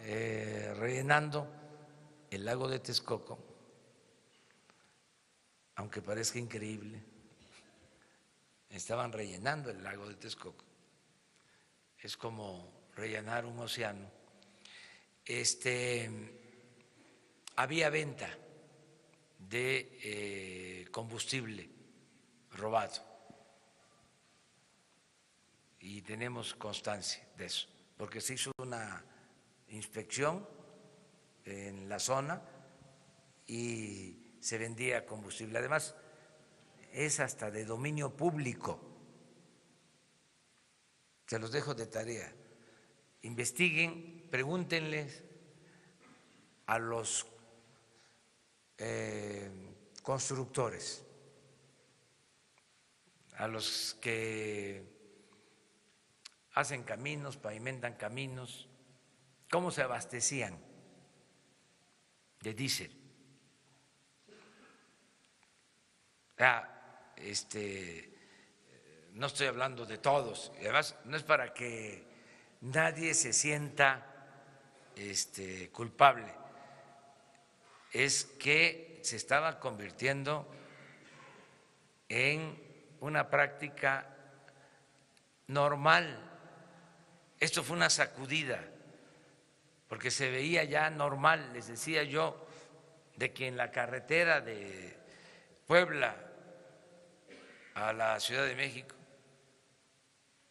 rellenando el lago de Texcoco, aunque parezca increíble, estaban rellenando el lago de Texcoco. Es como rellenar un océano. Había venta de combustible robado y tenemos constancia de eso, porque se hizo una inspección en la zona y se vendía combustible. Además, es hasta de dominio público. Se los dejo de tarea. Investiguen, pregúntenles a los constructores, a los que hacen caminos, pavimentan caminos, cómo se abastecían de diésel. No estoy hablando de todos, y además no es para que nadie se sienta culpable, es que se estaba convirtiendo en una práctica normal. Esto fue una sacudida, porque se veía ya normal, les decía yo, de que en la carretera de Puebla a la Ciudad de México,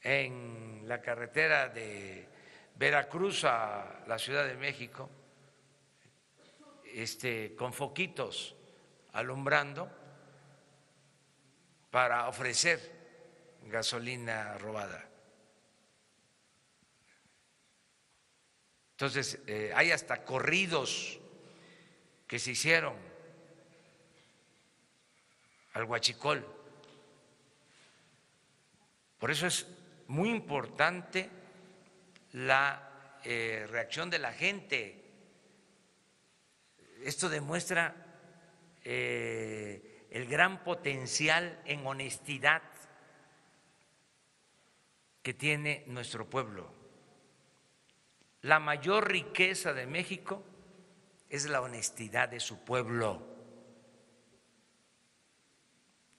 en la carretera de Veracruz a la Ciudad de México, con foquitos alumbrando para ofrecer gasolina robada. Entonces, hay hasta corridos que se hicieron al huachicol. Por eso es muy importante la reacción de la gente. Esto demuestra el gran potencial en honestidad que tiene nuestro pueblo. La mayor riqueza de México es la honestidad de su pueblo.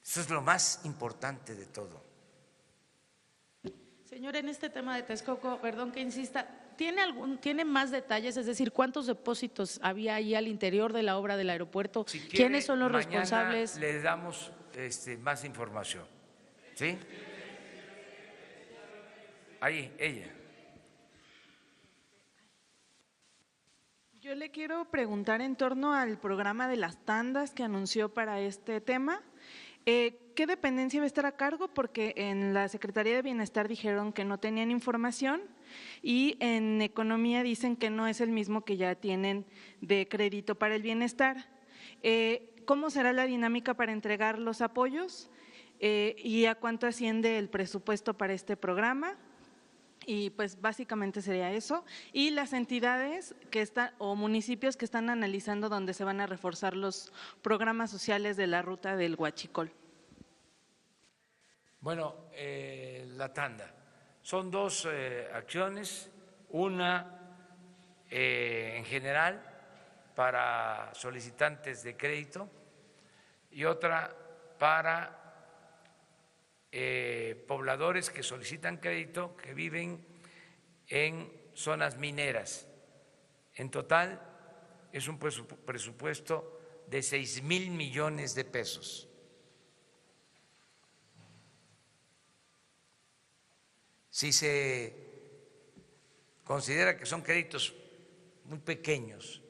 Eso es lo más importante de todo. Señor, en este tema de Texcoco, perdón que insista, ¿tiene más detalles? Es decir, ¿cuántos depósitos había ahí al interior de la obra del aeropuerto? Si quiere, ¿quiénes son los mañana responsables? Le damos más información. ¿Sí? Ahí, ella. Yo le quiero preguntar en torno al programa de las tandas que anunció para este tema. ¿Qué dependencia va a estar a cargo? Porque en la Secretaría de Bienestar dijeron que no tenían información y en Economía dicen que no es el mismo que ya tienen de crédito para el bienestar. ¿Cómo será la dinámica para entregar los apoyos? ¿Y a cuánto asciende el presupuesto para este programa? Y pues básicamente sería eso. Y las entidades que están o municipios que están analizando dónde se van a reforzar los programas sociales de la ruta del Huachicol. Bueno, la tanda. Son dos acciones, una en general para solicitantes de crédito y otra para pobladores que solicitan crédito que viven en zonas mineras. En total es un presupuesto de 6,000 millones de pesos. Si se considera que son créditos muy pequeños,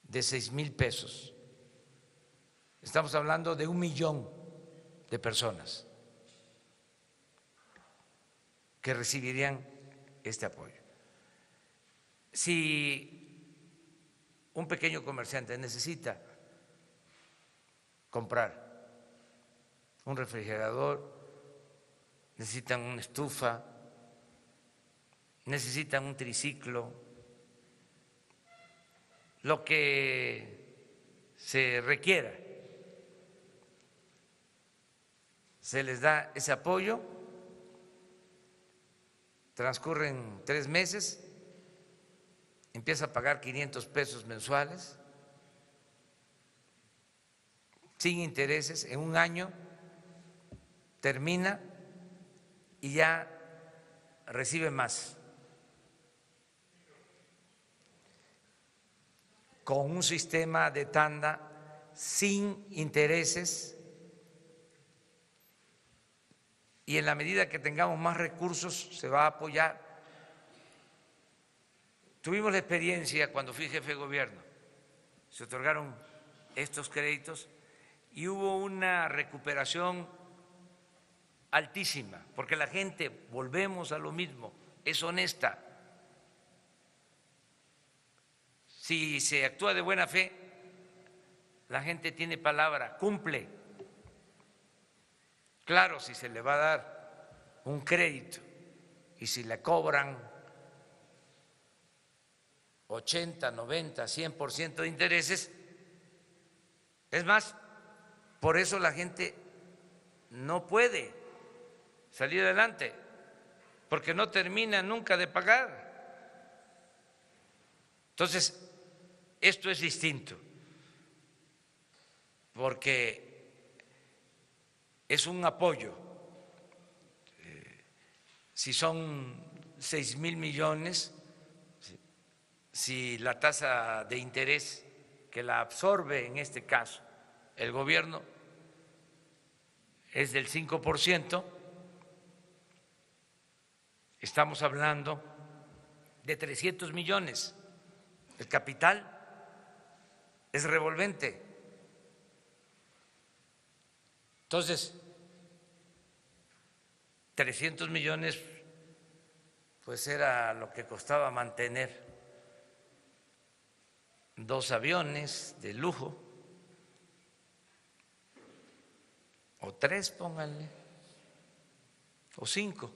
de 6,000 pesos, estamos hablando de 1 millón de personas que recibirían este apoyo. Si un pequeño comerciante necesita comprar un refrigerador, necesitan una estufa, necesitan un triciclo, lo que se requiera, se les da ese apoyo, transcurren 3 meses, empieza a pagar 500 pesos mensuales, sin intereses, en 1 año termina y ya recibe más. Con un sistema de tanda sin intereses, y en la medida que tengamos más recursos se va a apoyar. Tuvimos la experiencia cuando fui jefe de gobierno, se otorgaron estos créditos y hubo una recuperación altísima, porque la gente, volvemos a lo mismo, es honesta. Si se actúa de buena fe, la gente tiene palabra, cumple. Claro, si se le va a dar un crédito y si le cobran 80, 90, 100% de intereses, es más, por eso la gente no puede salir adelante, porque no termina nunca de pagar. Entonces, esto es distinto, porque es un apoyo. Si son 6,000 millones, si la tasa de interés que la absorbe en este caso el gobierno es del 5%, estamos hablando de 300 millones. El capital es revolvente. Entonces, 300 millones, pues era lo que costaba mantener 2 aviones de lujo, o 3, pónganle, o 5.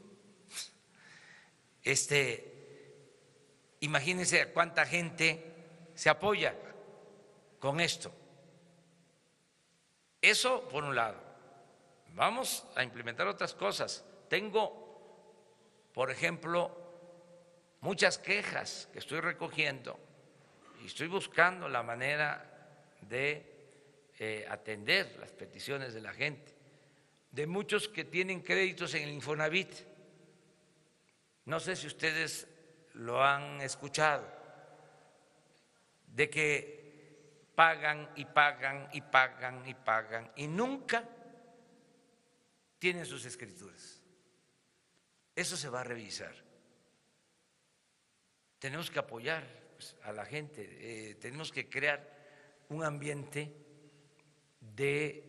Imagínense a cuánta gente se apoya con esto. Eso por un lado. Vamos a implementar otras cosas. Tengo, por ejemplo, muchas quejas que estoy recogiendo y estoy buscando la manera de atender las peticiones de la gente, de muchos que tienen créditos en el Infonavit. No sé si ustedes lo han escuchado, de que pagan y pagan y pagan y pagan y nunca tienen sus escrituras. Eso se va a revisar. tenemos que apoyar a la gente, tenemos que crear un ambiente de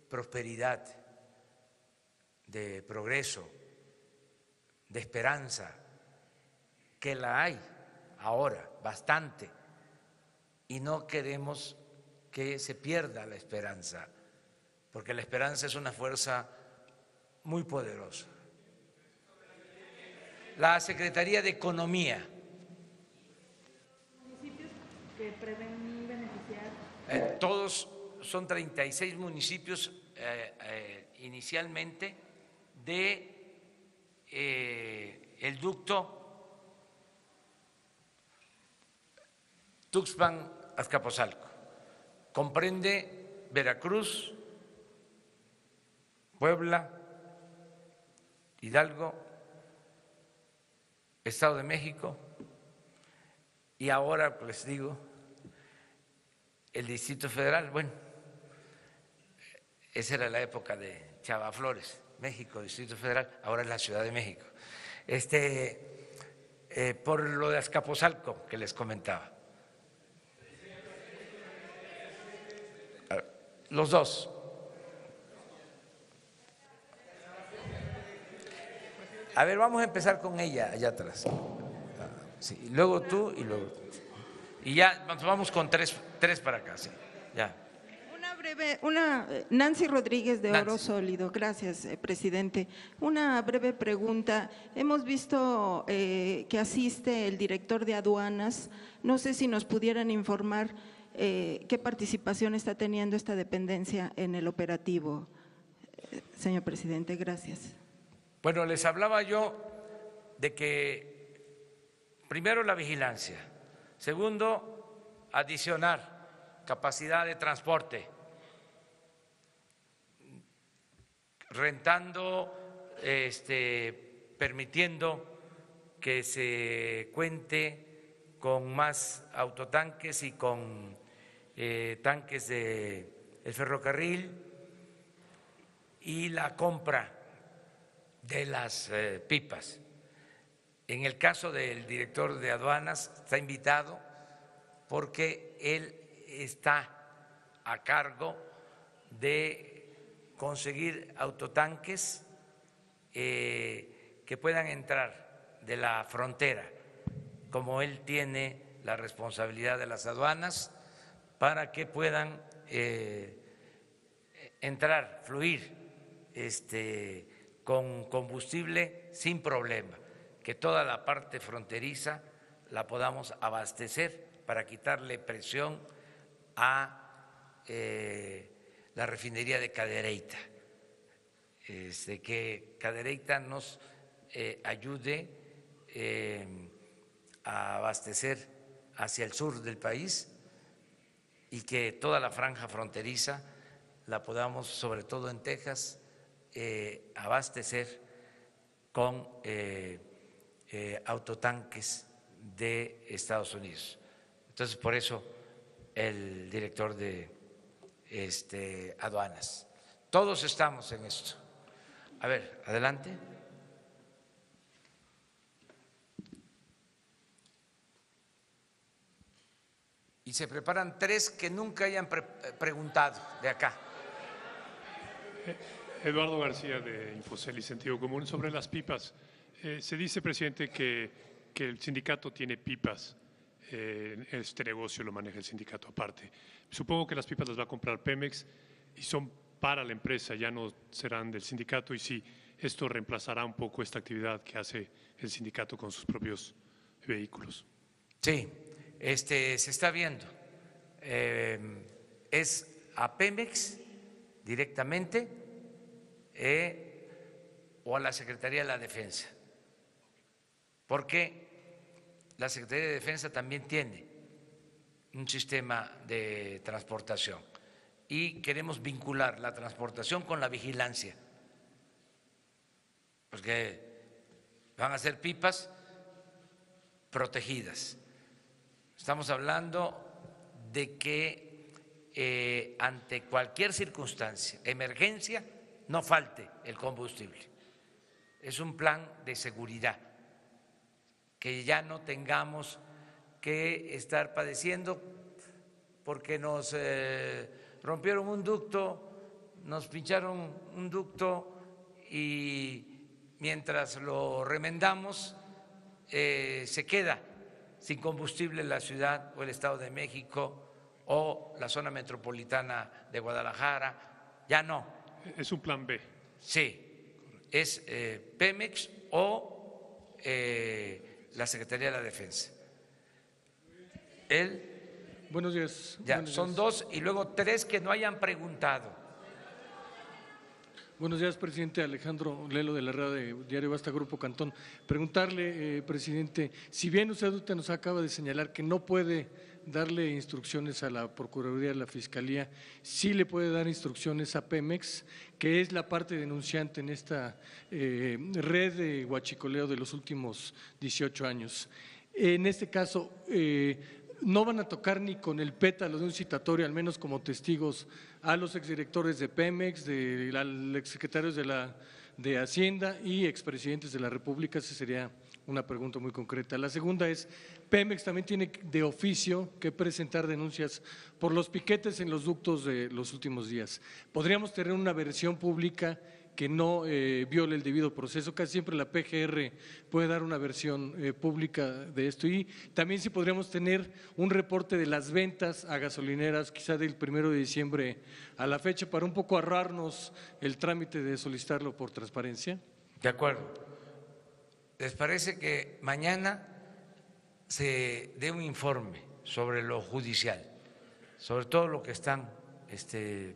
prosperidad, de progreso, de esperanza, que la hay ahora bastante, y no queremos que se pierda la esperanza, porque la esperanza es una fuerza muy poderosa. La Secretaría de Economía. ¿Municipios que prevén beneficiar? Todos son 36 municipios inicialmente de el ducto Tuxpan-Azcapotzalco. Comprende Veracruz, Puebla, Hidalgo, Estado de México y ahora, pues les digo, el Distrito Federal. Bueno, esa era la época de Chava Flores, México, Distrito Federal, ahora es la Ciudad de México. Por lo de Azcapotzalco que les comentaba. Los dos. A ver, vamos a empezar con ella allá atrás. Sí, luego tú y luego tú. Y ya vamos con tres para acá, sí, ya. Nancy Rodríguez de Oro Nancy. Sólido, gracias, presidente. Una breve pregunta. Hemos visto que asiste el director de aduanas. No sé si nos pudieran informar qué participación está teniendo esta dependencia en el operativo, señor presidente. Gracias. Bueno, les hablaba yo de que primero la vigilancia, segundo, adicionar capacidad de transporte, rentando, permitiendo que se cuente con más autotanques y con tanques del ferrocarril y la compra de las pipas. En el caso del director de aduanas está invitado porque él está a cargo de conseguir autotanques que puedan entrar de la frontera, como él tiene la responsabilidad de las aduanas, para que puedan entrar, fluir con combustible sin problema, que toda la parte fronteriza la podamos abastecer para quitarle presión a la refinería de Cadereyta, que Cadereyta nos ayude a abastecer hacia el sur del país y que toda la franja fronteriza la podamos, sobre todo en Texas, abastecer con autotanques de Estados Unidos. Entonces, por eso el director de aduanas. Todos estamos en esto. A ver, adelante. Y se preparan tres que nunca hayan preguntado de acá. Eduardo García de Infocel y Sentido Común. Sobre las pipas, se dice, presidente, que el sindicato tiene pipas. Este negocio lo maneja el sindicato aparte. Supongo que las pipas las va a comprar Pemex y son para la empresa, ya no serán del sindicato, y sí, esto reemplazará un poco esta actividad que hace el sindicato con sus propios vehículos. Sí, se está viendo. Es a Pemex directamente o a la Secretaría de la Defensa, porque la Secretaría de Defensa también tiene un sistema de transportación y queremos vincular la transportación con la vigilancia, porque van a ser pipas protegidas. Estamos hablando de que ante cualquier circunstancia, emergencia, no falte el combustible. Es un plan de seguridad que ya no tengamos que estar padeciendo porque nos rompieron un ducto, nos pincharon un ducto y mientras lo remendamos se queda sin combustible la ciudad o el Estado de México o la zona metropolitana de Guadalajara. Ya no. Es un plan B. Sí, es Pemex o la Secretaría de la Defensa. Buenos días. Ya, Buenos son días. 2 y luego 3 que no hayan preguntado. Buenos días, presidente. Alejandro Lelo de la red de Diario Basta, Grupo Cantón. Preguntarle, presidente, si bien usted nos acaba de señalar que no puede darle instrucciones a la Procuraduría de la Fiscalía, sí le puede dar instrucciones a Pemex, que es la parte denunciante en esta red de huachicoleo de los últimos 18 años. En este caso, no van a tocar ni con el pétalo de un citatorio, al menos como testigos, a los exdirectores de Pemex, al exsecretario de Hacienda y expresidentes de la República. Esa sería una pregunta muy concreta. La segunda es, Pemex también tiene de oficio que presentar denuncias por los piquetes en los ductos de los últimos días. ¿Podríamos tener una versión pública que no viole el debido proceso? Casi siempre la PGR puede dar una versión pública de esto, y también si podríamos tener un reporte de las ventas a gasolineras, quizá del 1 de diciembre a la fecha, para un poco ahorrarnos el trámite de solicitarlo por transparencia. De acuerdo. ¿Les parece que mañana se dé un informe sobre lo judicial, sobre todo lo que están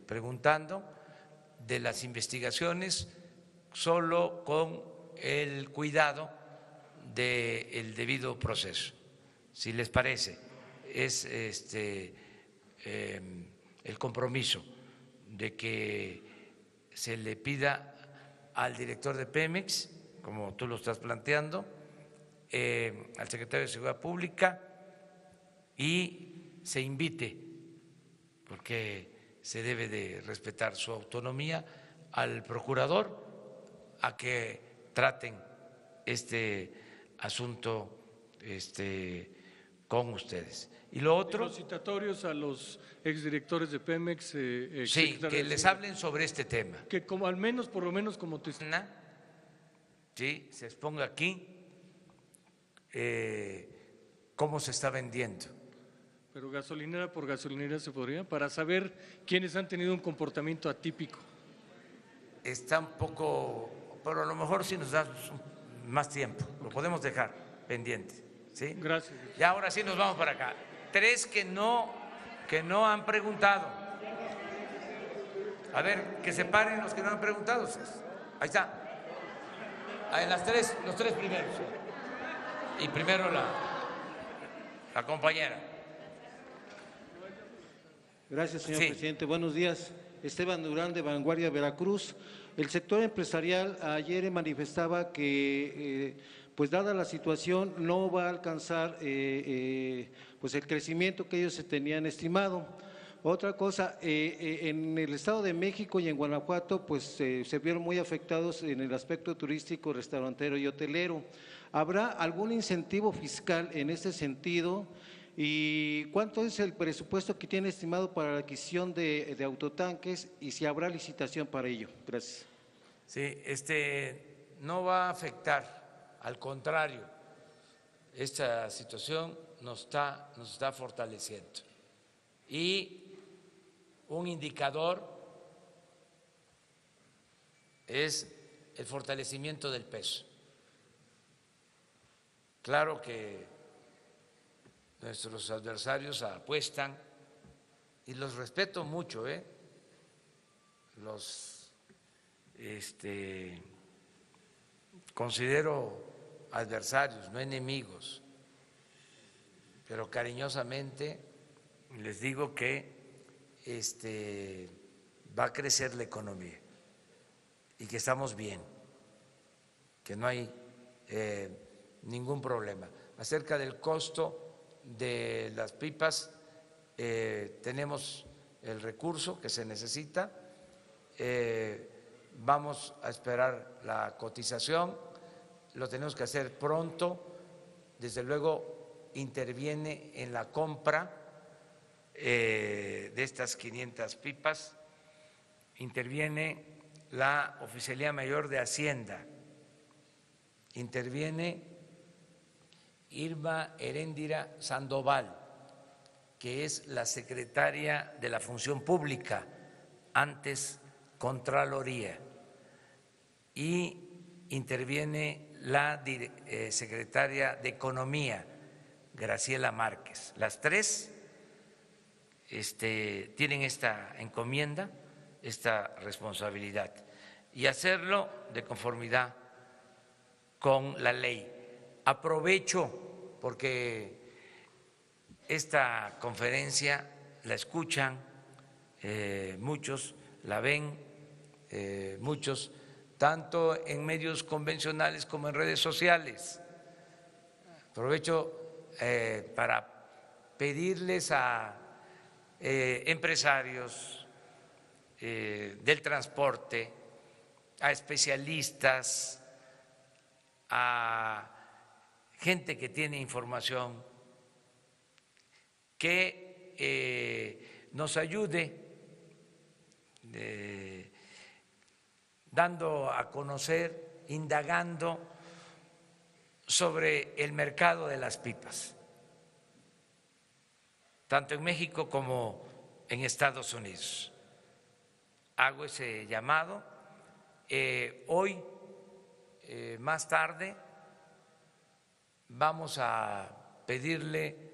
preguntando de las investigaciones, solo con el cuidado del debido proceso? Si les parece, es el compromiso de que se le pida al director de Pemex, como tú lo estás planteando, al secretario de Seguridad Pública, y se invite, porque se debe de respetar su autonomía, al procurador a que traten este asunto con ustedes. Y lo otro… Los citatorios a los exdirectores de Pemex. Sí, que les hablen sobre este tema. Que como al menos, por lo menos como testigo. Sí, se exponga aquí cómo se está vendiendo. Pero gasolinera por gasolinera se podría, para saber quiénes han tenido un comportamiento atípico. Está un poco, pero a lo mejor si nos da más tiempo, lo podemos dejar pendiente. ¿Sí? Gracias. Y ahora sí nos vamos para acá. 3 que no han preguntado. A ver, que se paren los que no han preguntado. Ahí está. En las 3, los 3 primeros. Y primero la compañera. Gracias, señor Sí. presidente. Buenos días. Esteban Durán, de Vanguardia, Veracruz. El sector empresarial ayer manifestaba que, pues dada la situación, no va a alcanzar pues el crecimiento que ellos se tenían estimado. Otra cosa, en el Estado de México y en Guanajuato, pues se vieron muy afectados en el aspecto turístico, restaurantero y hotelero. ¿Habrá algún incentivo fiscal en este sentido? ¿Y cuánto es el presupuesto que tiene estimado para la adquisición de autotanques y si habrá licitación para ello? Gracias. Sí, no va a afectar, al contrario, esta situación nos está fortaleciendo. Y un indicador es el fortalecimiento del peso. Claro que nuestros adversarios apuestan, y los respeto mucho, los considero adversarios, no enemigos, pero cariñosamente les digo que va a crecer la economía y que estamos bien, que no hay ningún problema. Acerca del costo de las pipas, tenemos el recurso que se necesita, vamos a esperar la cotización, lo tenemos que hacer pronto desde luego interviene en la compra de estas 500 pipas, interviene la Oficialía Mayor de Hacienda, interviene Irma Heréndira Sandoval, que es la secretaria de la Función Pública, antes Contraloría, y interviene la secretaria de Economía, Graciela Márquez. Las tres tienen esta encomienda, esta responsabilidad, y hacerlo de conformidad con la ley. Aprovecho porque esta conferencia la escuchan muchos, la ven muchos, tanto en medios convencionales como en redes sociales. Aprovecho para pedirles a empresarios del transporte, a especialistas, a gente que tiene información, que nos ayude dando a conocer, indagando sobre el mercado de las pipas, tanto en México como en Estados Unidos. Hago ese llamado. Hoy, más tarde, vamos a pedirle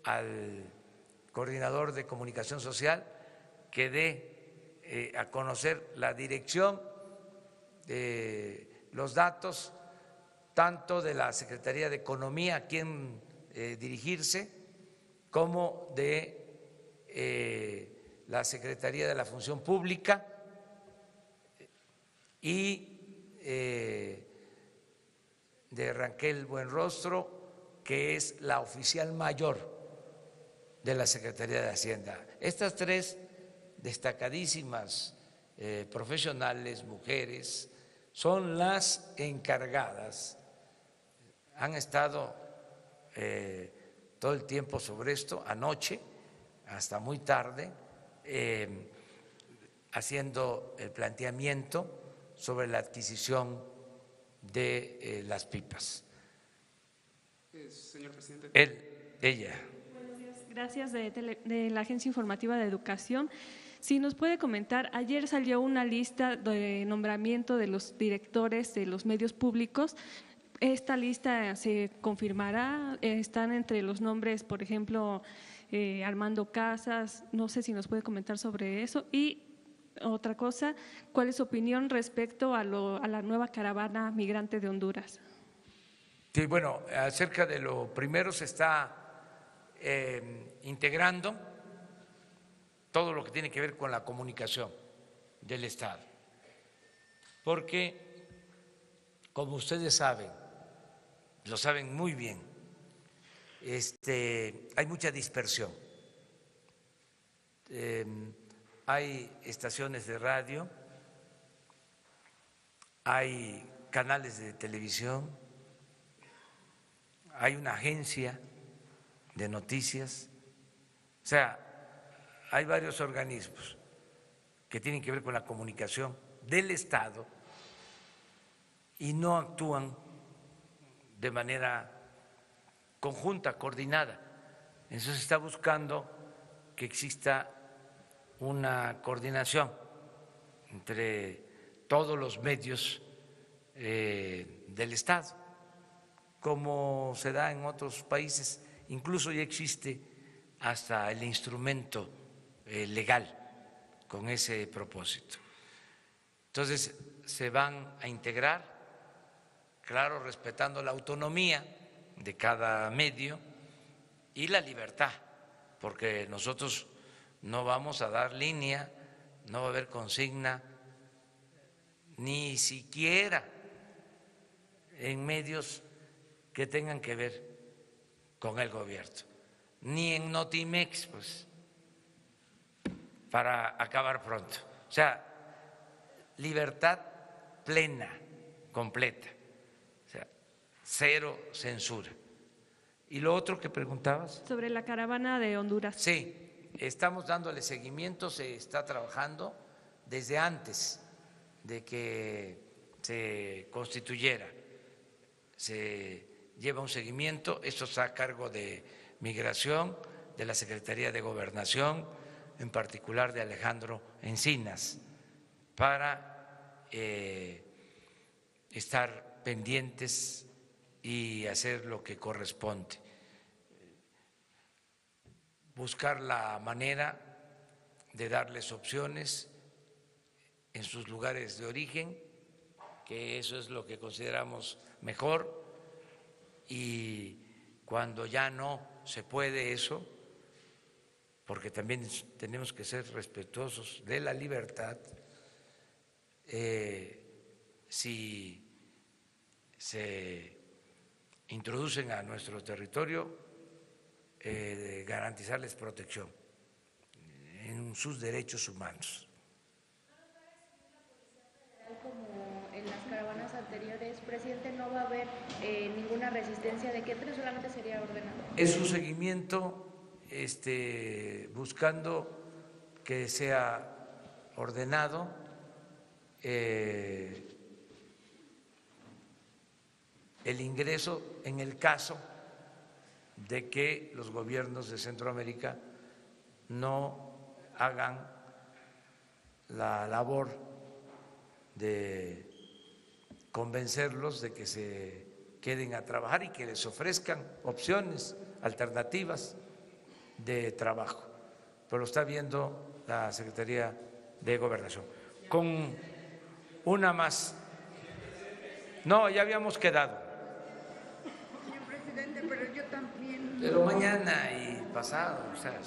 al coordinador de comunicación social que dé a conocer la dirección, los datos, tanto de la Secretaría de Economía, a quien dirigirse, como de la Secretaría de la Función Pública y de Raquel Buenrostro, que es la oficial mayor de la Secretaría de Hacienda. Estas tres destacadísimas profesionales, mujeres, son las encargadas, han estado todo el tiempo sobre esto, anoche hasta muy tarde, haciendo el planteamiento sobre la adquisición de las pipas. Señor presidente. Ella. Buenos días. Gracias de la Agencia Informativa de Educación. Si nos puede comentar, ayer salió una lista de nombramiento de los directores de los medios públicos. ¿Esta lista se confirmará? ¿Están entre los nombres, por ejemplo, Armando Casas? No sé si nos puede comentar sobre eso. Y otra cosa, ¿cuál es su opinión respecto a la nueva caravana migrante de Honduras? Sí, bueno, acerca de lo primero, se está integrando todo lo que tiene que ver con la comunicación del Estado, porque, como ustedes saben, lo saben muy bien, hay mucha dispersión. Hay estaciones de radio, hay canales de televisión, hay una agencia de noticias, o sea, hay varios organismos que tienen que ver con la comunicación del Estado y no actúan de manera conjunta, coordinada. Entonces se está buscando que exista una coordinación entre todos los medios del Estado, como se da en otros países. Incluso ya existe hasta el instrumento legal con ese propósito. Entonces se van a integrar, claro, respetando la autonomía de cada medio y la libertad, porque nosotros no vamos a dar línea, no va a haber consigna, ni siquiera en medios que tengan que ver con el gobierno, ni en Notimex, pues, para acabar pronto. O sea, libertad plena, completa, o sea, cero censura ¿Y lo otro que preguntabas? Sobre la caravana de Honduras. Sí, estamos dándole seguimiento, se está trabajando desde antes de que se constituyera. Se lleva un seguimiento, esto está a cargo de Migración, de la Secretaría de Gobernación, en particular de Alejandro Encinas, para estar pendientes y hacer lo que corresponde. Buscar la manera de darles opciones en sus lugares de origen, que eso es lo que consideramos mejor, y cuando ya no se puede eso, porque también tenemos que ser respetuosos de la libertad, si se introducen a nuestro territorio, garantizarles protección en sus derechos humanos. Como en las caravanas anteriores, presidente, no va a haber ninguna resistencia de que pero solamente sería ordenado. Es un seguimiento buscando que sea ordenado, el ingreso en el caso de que los gobiernos de Centroamérica no hagan la labor de convencerlos de que se queden a trabajar y que les ofrezcan opciones alternativas de trabajo. Pero lo está viendo la Secretaría de Gobernación. Con una más. No, ya habíamos quedado. Señor presidente, pero yo también. Pero mañana y pasado, o sea.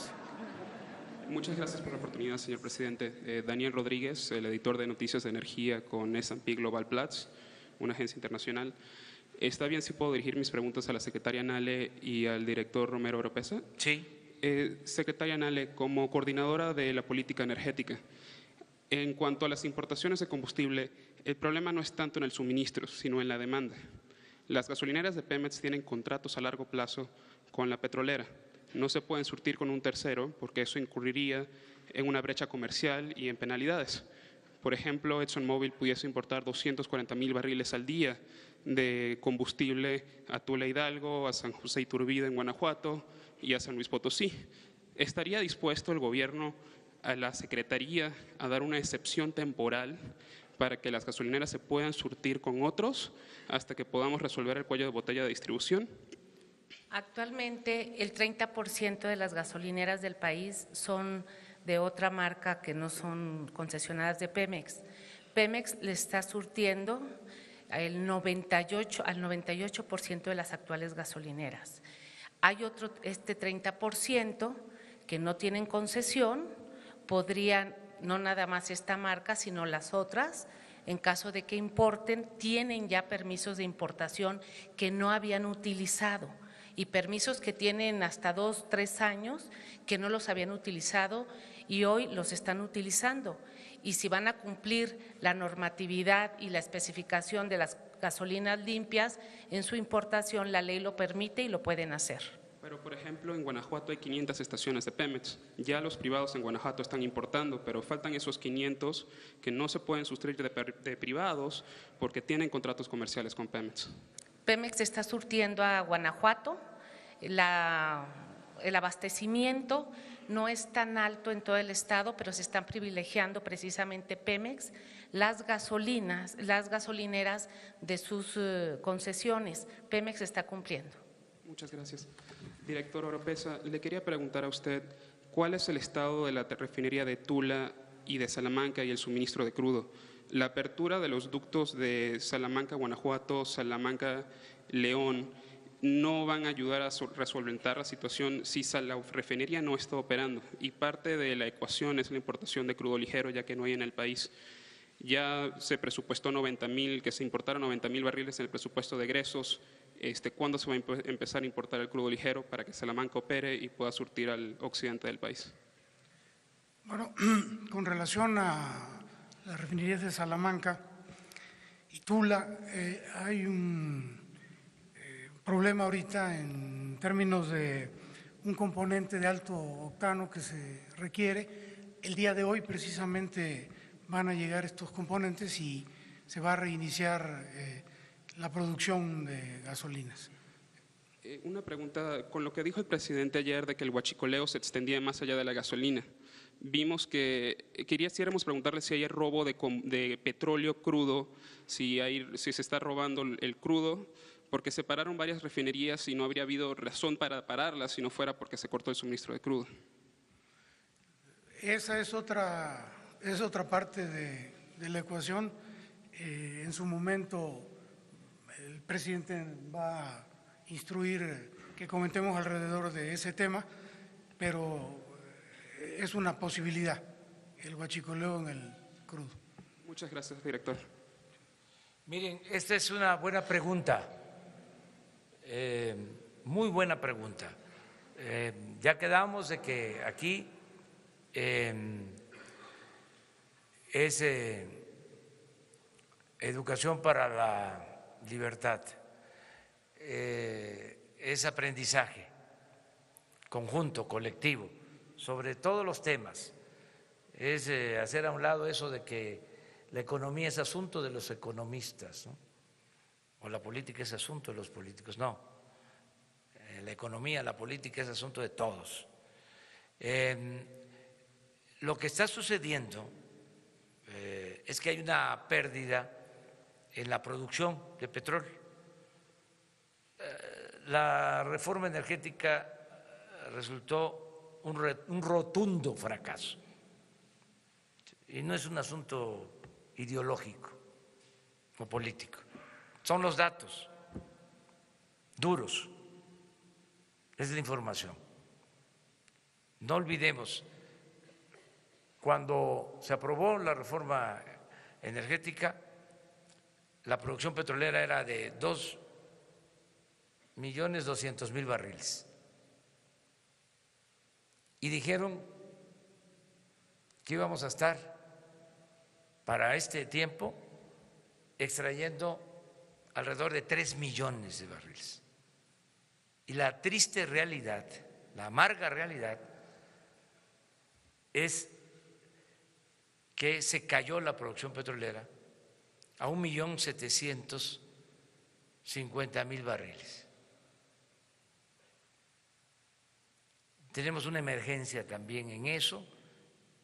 Muchas gracias por la oportunidad, señor presidente. Daniel Rodríguez, el editor de Noticias de Energía con S&P Global Platts, una agencia internacional. ¿Está bien si puedo dirigir mis preguntas a la secretaria Nale y al director Romero Oropesa? Sí. Secretaria Nale, como coordinadora de la política energética, en cuanto a las importaciones de combustible, el problema no es tanto en el suministro, sino en la demanda. Las gasolineras de Pemex tienen contratos a largo plazo con la petrolera. No se pueden surtir con un tercero porque eso incurriría en una brecha comercial y en penalidades. Por ejemplo, ExxonMobil pudiese importar 240,000 barriles al día de combustible a Tula Hidalgo, a San José Iturbide en Guanajuato y a San Luis Potosí. ¿Estaría dispuesto el gobierno, a la Secretaría, a dar una excepción temporal para que las gasolineras se puedan surtir con otros hasta que podamos resolver el cuello de botella de distribución? Actualmente el 30% de las gasolineras del país son de otra marca que no son concesionadas de Pemex. Pemex le está surtiendo al 98% de las actuales gasolineras. Hay otro, 30% que no tienen concesión, podrían, no nada más esta marca, sino las otras, en caso de que importen, tienen ya permisos de importación que no habían utilizado y permisos que tienen hasta 2, 3 años que no los habían utilizado y hoy los están utilizando. Y si van a cumplir la normatividad y la especificación de las gasolinas limpias en su importación, la ley lo permite y lo pueden hacer. Pero, por ejemplo, en Guanajuato hay 500 estaciones de Pemex. Ya los privados en Guanajuato están importando, pero faltan esos 500 que no se pueden sustraer de privados porque tienen contratos comerciales con Pemex. Pemex está surtiendo a Guanajuato, el abastecimiento no es tan alto en todo el estado, pero se están privilegiando precisamente Pemex, las gasolineras de sus concesiones. Pemex está cumpliendo. Muchas gracias. Director Oropesa, le quería preguntar a usted, ¿cuál es el estado de la refinería de Tula y de Salamanca y el suministro de crudo? La apertura de los ductos de Salamanca, Guanajuato, Salamanca, León, no van a ayudar a resolventar la situación si la refinería no está operando. Y parte de la ecuación es la importación de crudo ligero, ya que no hay en el país. Ya se presupuestó 90,000, que se importaron 90,000 barriles en el presupuesto de egresos. ¿Cuándo se va a empezar a importar el crudo ligero para que Salamanca opere y pueda surtir al occidente del país? Bueno, con relación a las refinerías de Salamanca y Tula, hay un problema ahorita en en términos de un componente de alto octano que se requiere. El día de hoy precisamente van a llegar estos componentes y se va a reiniciar la producción de gasolinas. Una pregunta, con lo que dijo el presidente ayer de que el huachicoleo se extendía más allá de la gasolina, vimos que quisiéramos preguntarle si hay robo de petróleo crudo, si se está robando el crudo, porque se pararon varias refinerías y no habría habido razón para pararlas si no fuera porque se cortó el suministro de crudo. Esa es otra parte de la ecuación. En su momento el presidente va a instruir que comentemos alrededor de ese tema, pero es una posibilidad el huachicoleo en el crudo. Muchas gracias, director. Miren, esta es una buena pregunta, muy buena pregunta. Ya quedamos de que aquí es educación para la libertad, es aprendizaje conjunto, colectivo, sobre todos los temas, es hacer a un lado eso de que la economía es asunto de los economistas, ¿no? O la política es asunto de los políticos, no, la economía, la política es asunto de todos. Lo que está sucediendo es que hay una pérdida en la producción de petróleo. La reforma energética resultó un rotundo fracaso y no es un asunto ideológico o político, son los datos duros, es la información. No olvidemos, cuando se aprobó la reforma energética, la producción petrolera era de 2.200.000 barriles. Y dijeron que íbamos a estar para este tiempo extrayendo alrededor de 3 millones de barriles. Y la triste realidad, la amarga realidad, es que se cayó la producción petrolera a 1.750.000 barriles. Tenemos una emergencia también en eso,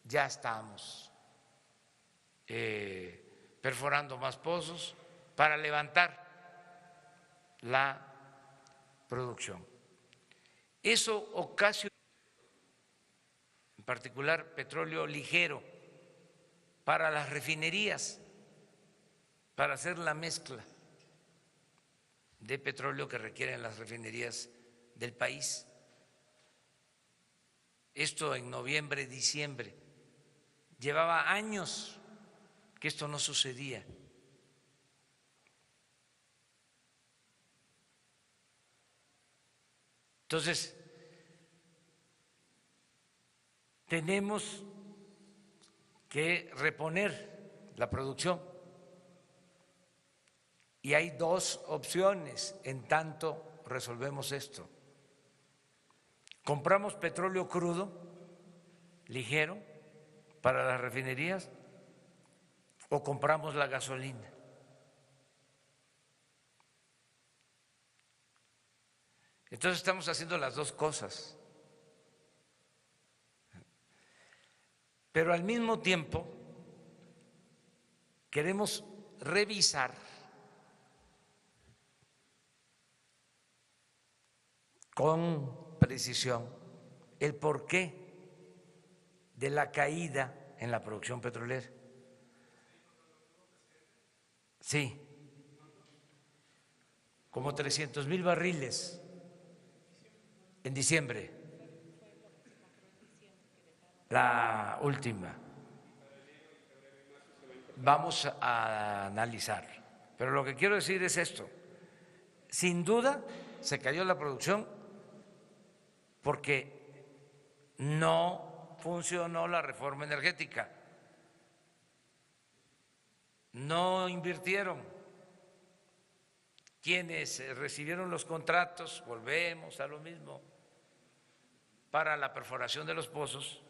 ya estamos perforando más pozos para levantar la producción. Eso ocasiona, en particular, petróleo ligero para las refinerías, para hacer la mezcla de petróleo que requieren las refinerías del país. Esto en noviembre, diciembre. Llevaba años que esto no sucedía. Entonces, tenemos que reponer la producción. Y hay dos opciones en tanto resolvemos esto. Compramos petróleo crudo, ligero, para las refinerías, o compramos la gasolina. Entonces estamos haciendo las dos cosas. Pero al mismo tiempo queremos revisar con precisión el porqué de la caída en la producción petrolera. Sí, como 300.000 barriles en diciembre, la última. Vamos a analizar, pero lo que quiero decir es esto: sin duda se cayó la producción porque no funcionó la reforma energética, no invirtieron quienes recibieron los contratos, volvemos a lo mismo, para la perforación de los pozos,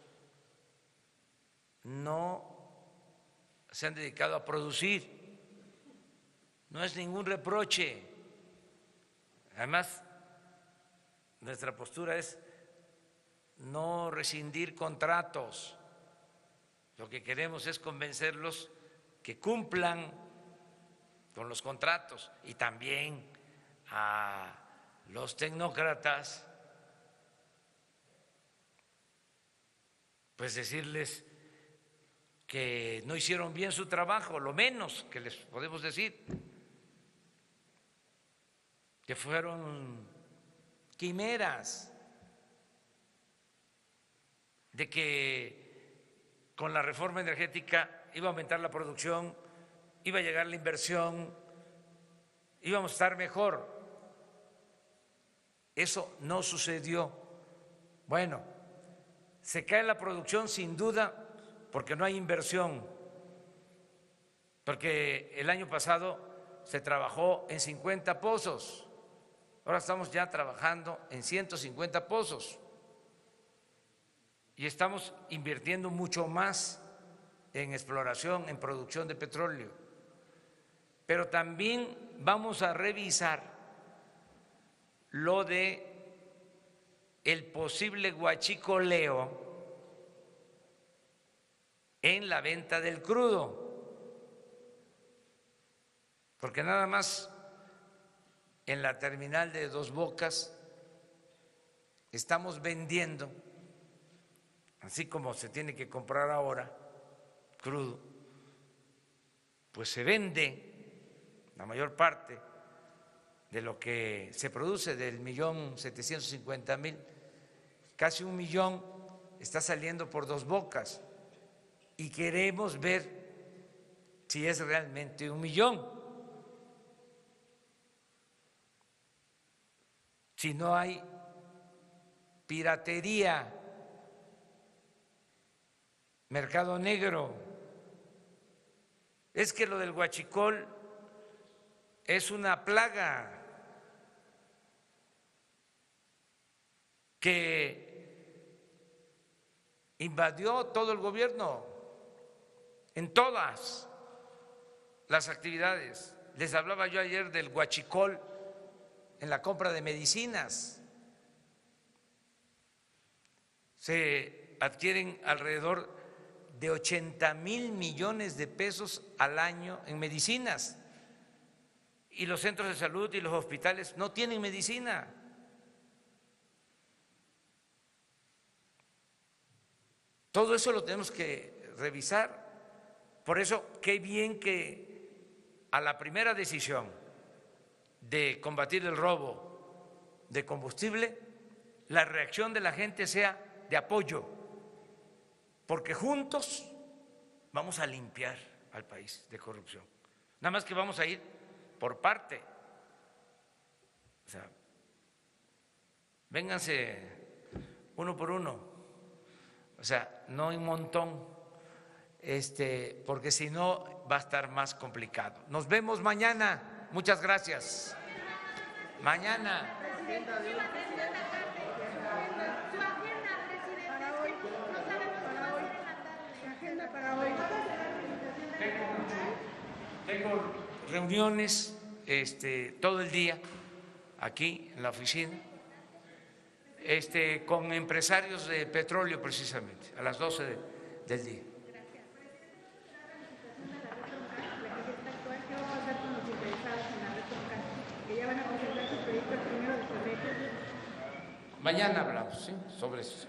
no se han dedicado a producir. No es ningún reproche. Además, nuestra postura es no rescindir contratos. Lo que queremos es convencerlos que cumplan con los contratos, y también a los tecnócratas, pues decirles que no hicieron bien su trabajo, lo menos que les podemos decir, que fueron quimeras, de que con la reforma energética iba a aumentar la producción, iba a llegar la inversión, íbamos a estar mejor. Eso no sucedió. Bueno, se cae la producción sin duda porque no hay inversión, porque el año pasado se trabajó en 50 pozos, ahora estamos ya trabajando en 150 pozos y estamos invirtiendo mucho más en exploración, en producción de petróleo. Pero también vamos a revisar lo de el posible huachicoleo en la venta del crudo, porque nada más en la terminal de Dos Bocas estamos vendiendo, así como se tiene que comprar ahora crudo, pues se vende la mayor parte de lo que se produce, del 1.750.000, casi 1 millón está saliendo por Dos Bocas, y queremos ver si es realmente 1 millón, si no hay piratería, mercado negro. Es que lo del huachicol es una plaga que invadió todo el gobierno en todas las actividades. Les hablaba yo ayer del huachicol en la compra de medicinas. Se adquieren alrededor de 80,000 millones de pesos al año en medicinas, y los centros de salud y los hospitales no tienen medicina. Todo eso lo tenemos que revisar. Por eso, qué bien que a la primera decisión de combatir el robo de combustible, la reacción de la gente sea de apoyo, porque juntos vamos a limpiar al país de corrupción. Nada más que vamos a ir por parte. O sea, vénganse uno por uno, o sea, no en montón, porque si no va a estar más complicado. Nos vemos mañana. Muchas gracias. Mañana. Tengo reuniones todo el día aquí en la oficina, con empresarios de petróleo precisamente, a las 12 del día. Mañana hablamos, ¿sí?, sobre eso.